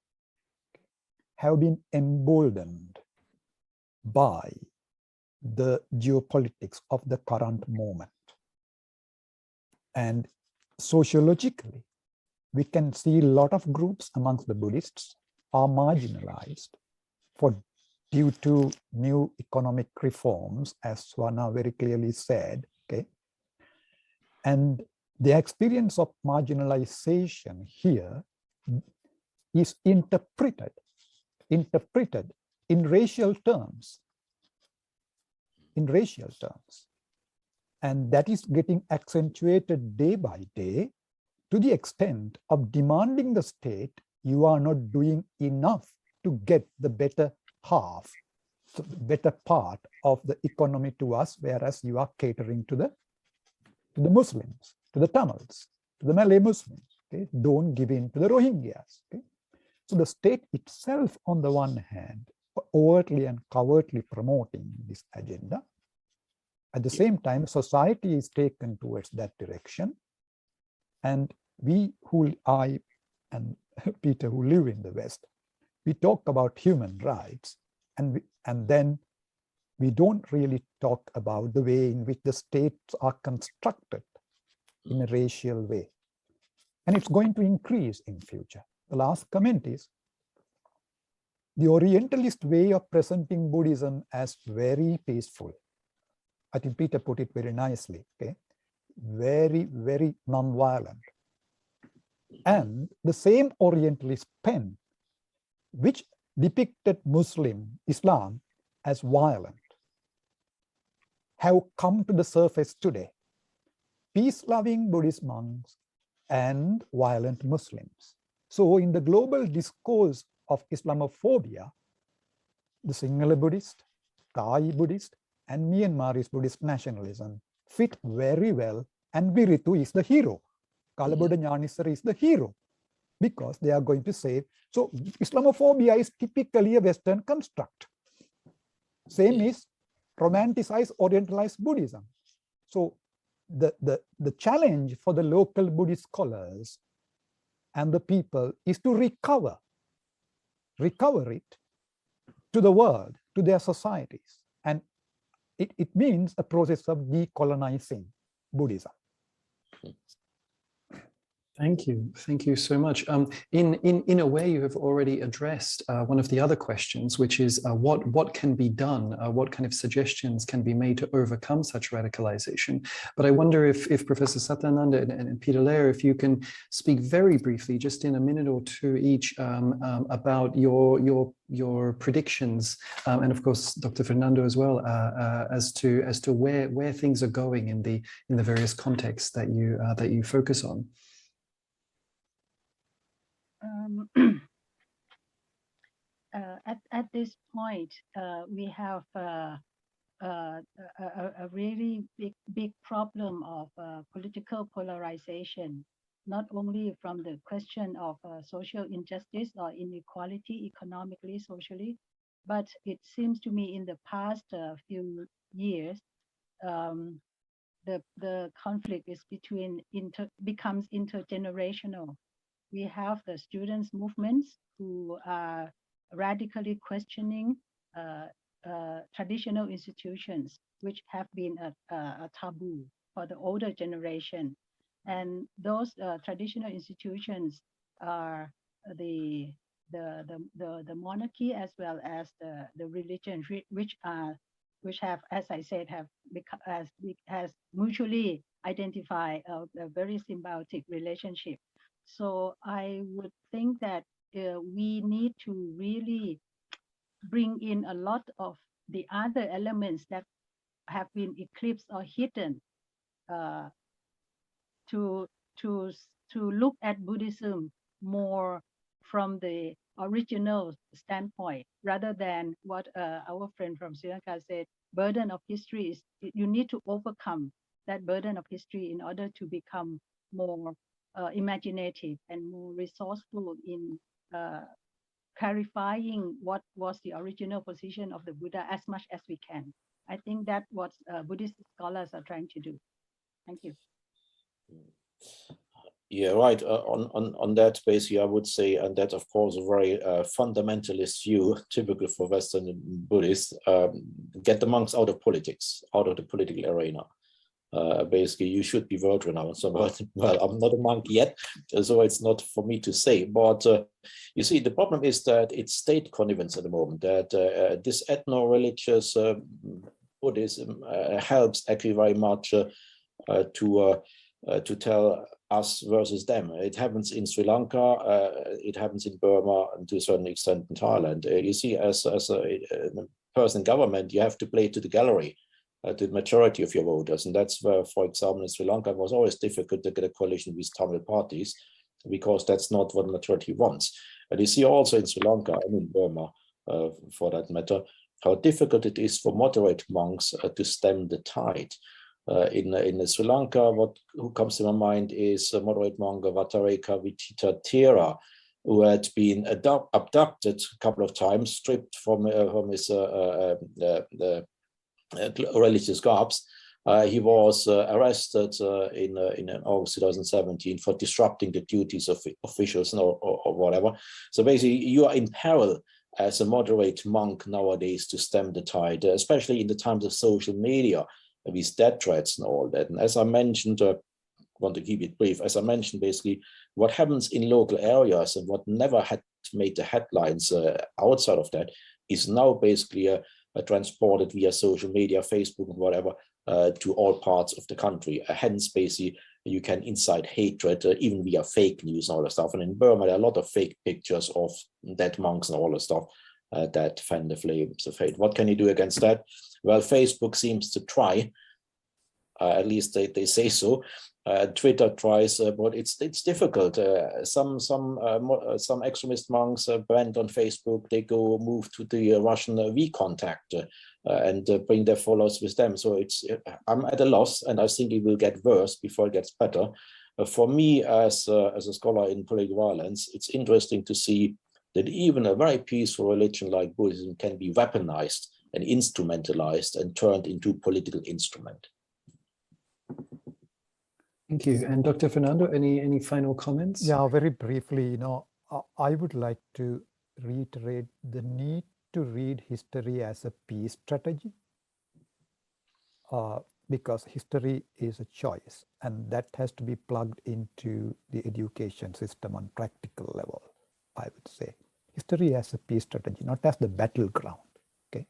Speaker 4: have been emboldened by the geopolitics of the current moment. And sociologically, we can see a lot of groups amongst the Buddhists are marginalized due to new economic reforms, as Swana very clearly said, okay? And the experience of marginalization here is interpreted in racial terms, And that is getting accentuated day by day to the extent of demanding the state, you are not doing enough to get the better half, so the better part of the economy to us, whereas you are catering to the Muslims, to the Tamils, to the Malay Muslims. Okay? Don't give in to the Rohingyas. Okay? So the state itself, on the one hand, overtly and covertly promoting this agenda. At the same time, society is taken towards that direction. And I and Peter, who live in the West, we talk about human rights, and then we don't really talk about the way in which the states are constructed in a racial way. And it's going to increase in future. The last comment is, the Orientalist way of presenting Buddhism as very peaceful. I think Peter put it very nicely, okay? Very, very non-violent. And the same Orientalist pen, which depicted Islam as violent, have come to the surface today. Peace-loving Buddhist monks and violent Muslims. So in the global discourse of Islamophobia, the Sinhala Buddhist, Thai Buddhist, and Myanmarese Buddhist nationalism fit very well, and Viritu is the hero. Kalabuddha Jnanisari is the hero, because they are going to say, so Islamophobia is typically a Western construct. Same is romanticized, Orientalized Buddhism. So the challenge for the local Buddhist scholars and the people is to recover it to the world, to their societies. And it means a process of decolonizing Buddhism.
Speaker 1: Thank you so much. In a way, you have already addressed one of the other questions, which is what can be done, what kind of suggestions can be made to overcome such radicalization. But I wonder if Professor Satyananda and Peter Lair, if you can speak very briefly, just in a minute or two each, about your predictions, and of course Dr. Fernando as well, as to where things are going in the various contexts that you focus on.
Speaker 2: At this point, we have a really big problem of political polarization, not only from the question of social injustice or inequality economically, socially, but it seems to me in the past few years, the conflict is becomes intergenerational. We have the students' movements who are radically questioning traditional institutions, which have been a taboo for the older generation. And those traditional institutions are the monarchy as well as the religion, which have, as I said, have has mutually identified a very symbiotic relationship. So I would think that we need to really bring in a lot of the other elements that have been eclipsed or hidden to look at Buddhism more from the original standpoint, rather than what our friend from Sri Lanka said, burden of history is, you need to overcome that burden of history in order to become more imaginative and more resourceful in clarifying what was the original position of the Buddha as much as we can. I think that's what Buddhist scholars are trying to do. Thank you.
Speaker 3: Yeah, right. On that basically, I would say, and that of course a very fundamentalist view, typical for Western Buddhists, get the monks out of politics, out of the political arena. Basically, you should be world renowned. So, well, I'm not a monk yet, so it's not for me to say. But you see, the problem is that it's state connivance at the moment, that this ethno-religious Buddhism helps actually very much to tell us versus them. It happens in Sri Lanka, it happens in Burma, and to a certain extent in Thailand. You see, as a person in government, you have to play to the gallery, to the majority of your voters. And that's where, for example, in Sri Lanka, it was always difficult to get a coalition with Tamil parties, because that's not what the majority wants. And you see also in Sri Lanka, and in Burma, for that matter, how difficult it is for moderate monks to stem the tide. In Sri Lanka, who comes to my mind is moderate monk Vatareka Vichitatera, who had been abducted a couple of times, stripped from his religious garbs. He was arrested in August 2017 for disrupting the duties of officials or whatever. So basically, you are in peril as a moderate monk nowadays to stem the tide, especially in the times of social media, with death threats and all that. And as I mentioned, I want to keep it brief, as I mentioned, basically what happens in local areas and what never had made the headlines outside of that is now basically transported via social media, Facebook and whatever, to all parts of the country. Hence, basically, you can incite hatred, even via fake news and all that stuff. And in Burma, there are a lot of fake pictures of dead monks and all that stuff that fan the flames of hate. What can you do against that? Well, Facebook seems to try, at least they say so. Twitter tries, but it's difficult. Some extremist monks banned on Facebook. They move to the Russian VKontakte and bring their followers with them. So I'm at a loss, and I think it will get worse before it gets better. For me, as a scholar in political violence, it's interesting to see that even a very peaceful religion like Buddhism can be weaponized and instrumentalized and turned into political instrument.
Speaker 1: Thank you. And Dr. Fernando, any final comments?
Speaker 4: Yeah, very briefly, I would like to reiterate the need to read history as a peace strategy, because history is a choice, and that has to be plugged into the education system on practical level, I would say. History as a peace strategy, not as the battleground, okay?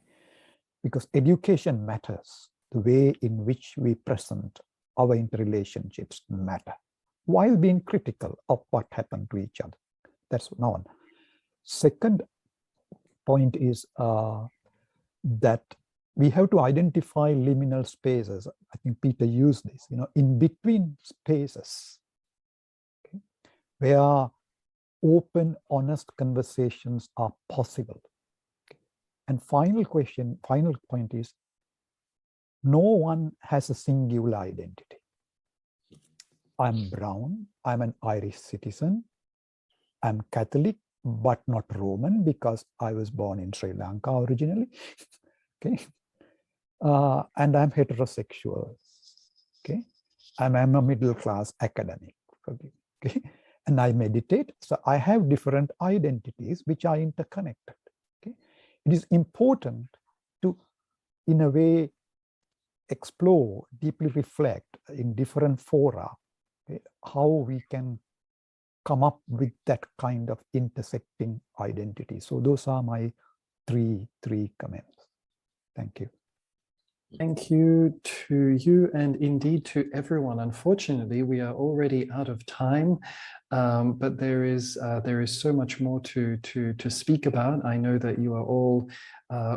Speaker 4: Because education matters. The way in which we present our interrelationships matter, while being critical of what happened to each other. That's one. Second point is that we have to identify liminal spaces. I think Peter used this, in between spaces, okay, where open, honest conversations are possible. Okay. And final point is, no one has a singular identity. I'm brown, I'm an Irish citizen, I'm Catholic, but not Roman because I was born in Sri Lanka originally, okay? And I'm heterosexual. Okay, I'm a middle class academic. Okay, and I meditate. So I have different identities which are interconnected. Okay, it is important to, in a way, explore, deeply reflect in different fora, okay, how we can come up with that kind of intersecting identity. So those are my three comments. Thank you.
Speaker 1: Thank you to you and indeed to everyone. Unfortunately, we are already out of time, but there is so much more to speak about. I know that you are all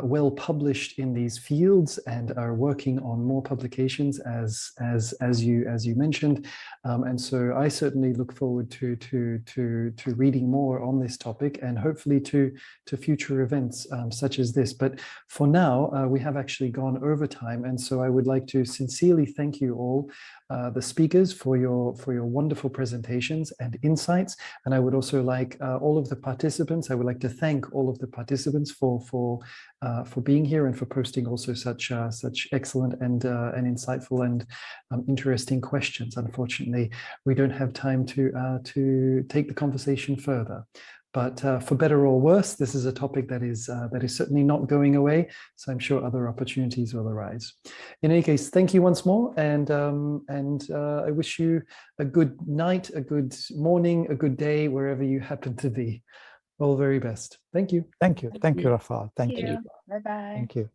Speaker 1: well published in these fields and are working on more publications as you mentioned, and so I certainly look forward to reading more on this topic and hopefully to future events such as this. But for now, we have actually gone over time, and so I would like to sincerely thank you all, the speakers, for your wonderful presentations and insights. And I would also like all of the participants. I would like to thank all of the participants for being here and for posting also such excellent and insightful and interesting questions. Unfortunately, we don't have time to take the conversation further. But for better or worse, this is a topic that is certainly not going away. So I'm sure other opportunities will arise. In any case, thank you once more, and I wish you a good night, a good morning, a good day, wherever you happen to be. All very best. Thank you.
Speaker 4: Thank you. Thank you, Rafal. Thank you.
Speaker 2: Bye-bye.
Speaker 4: Thank you.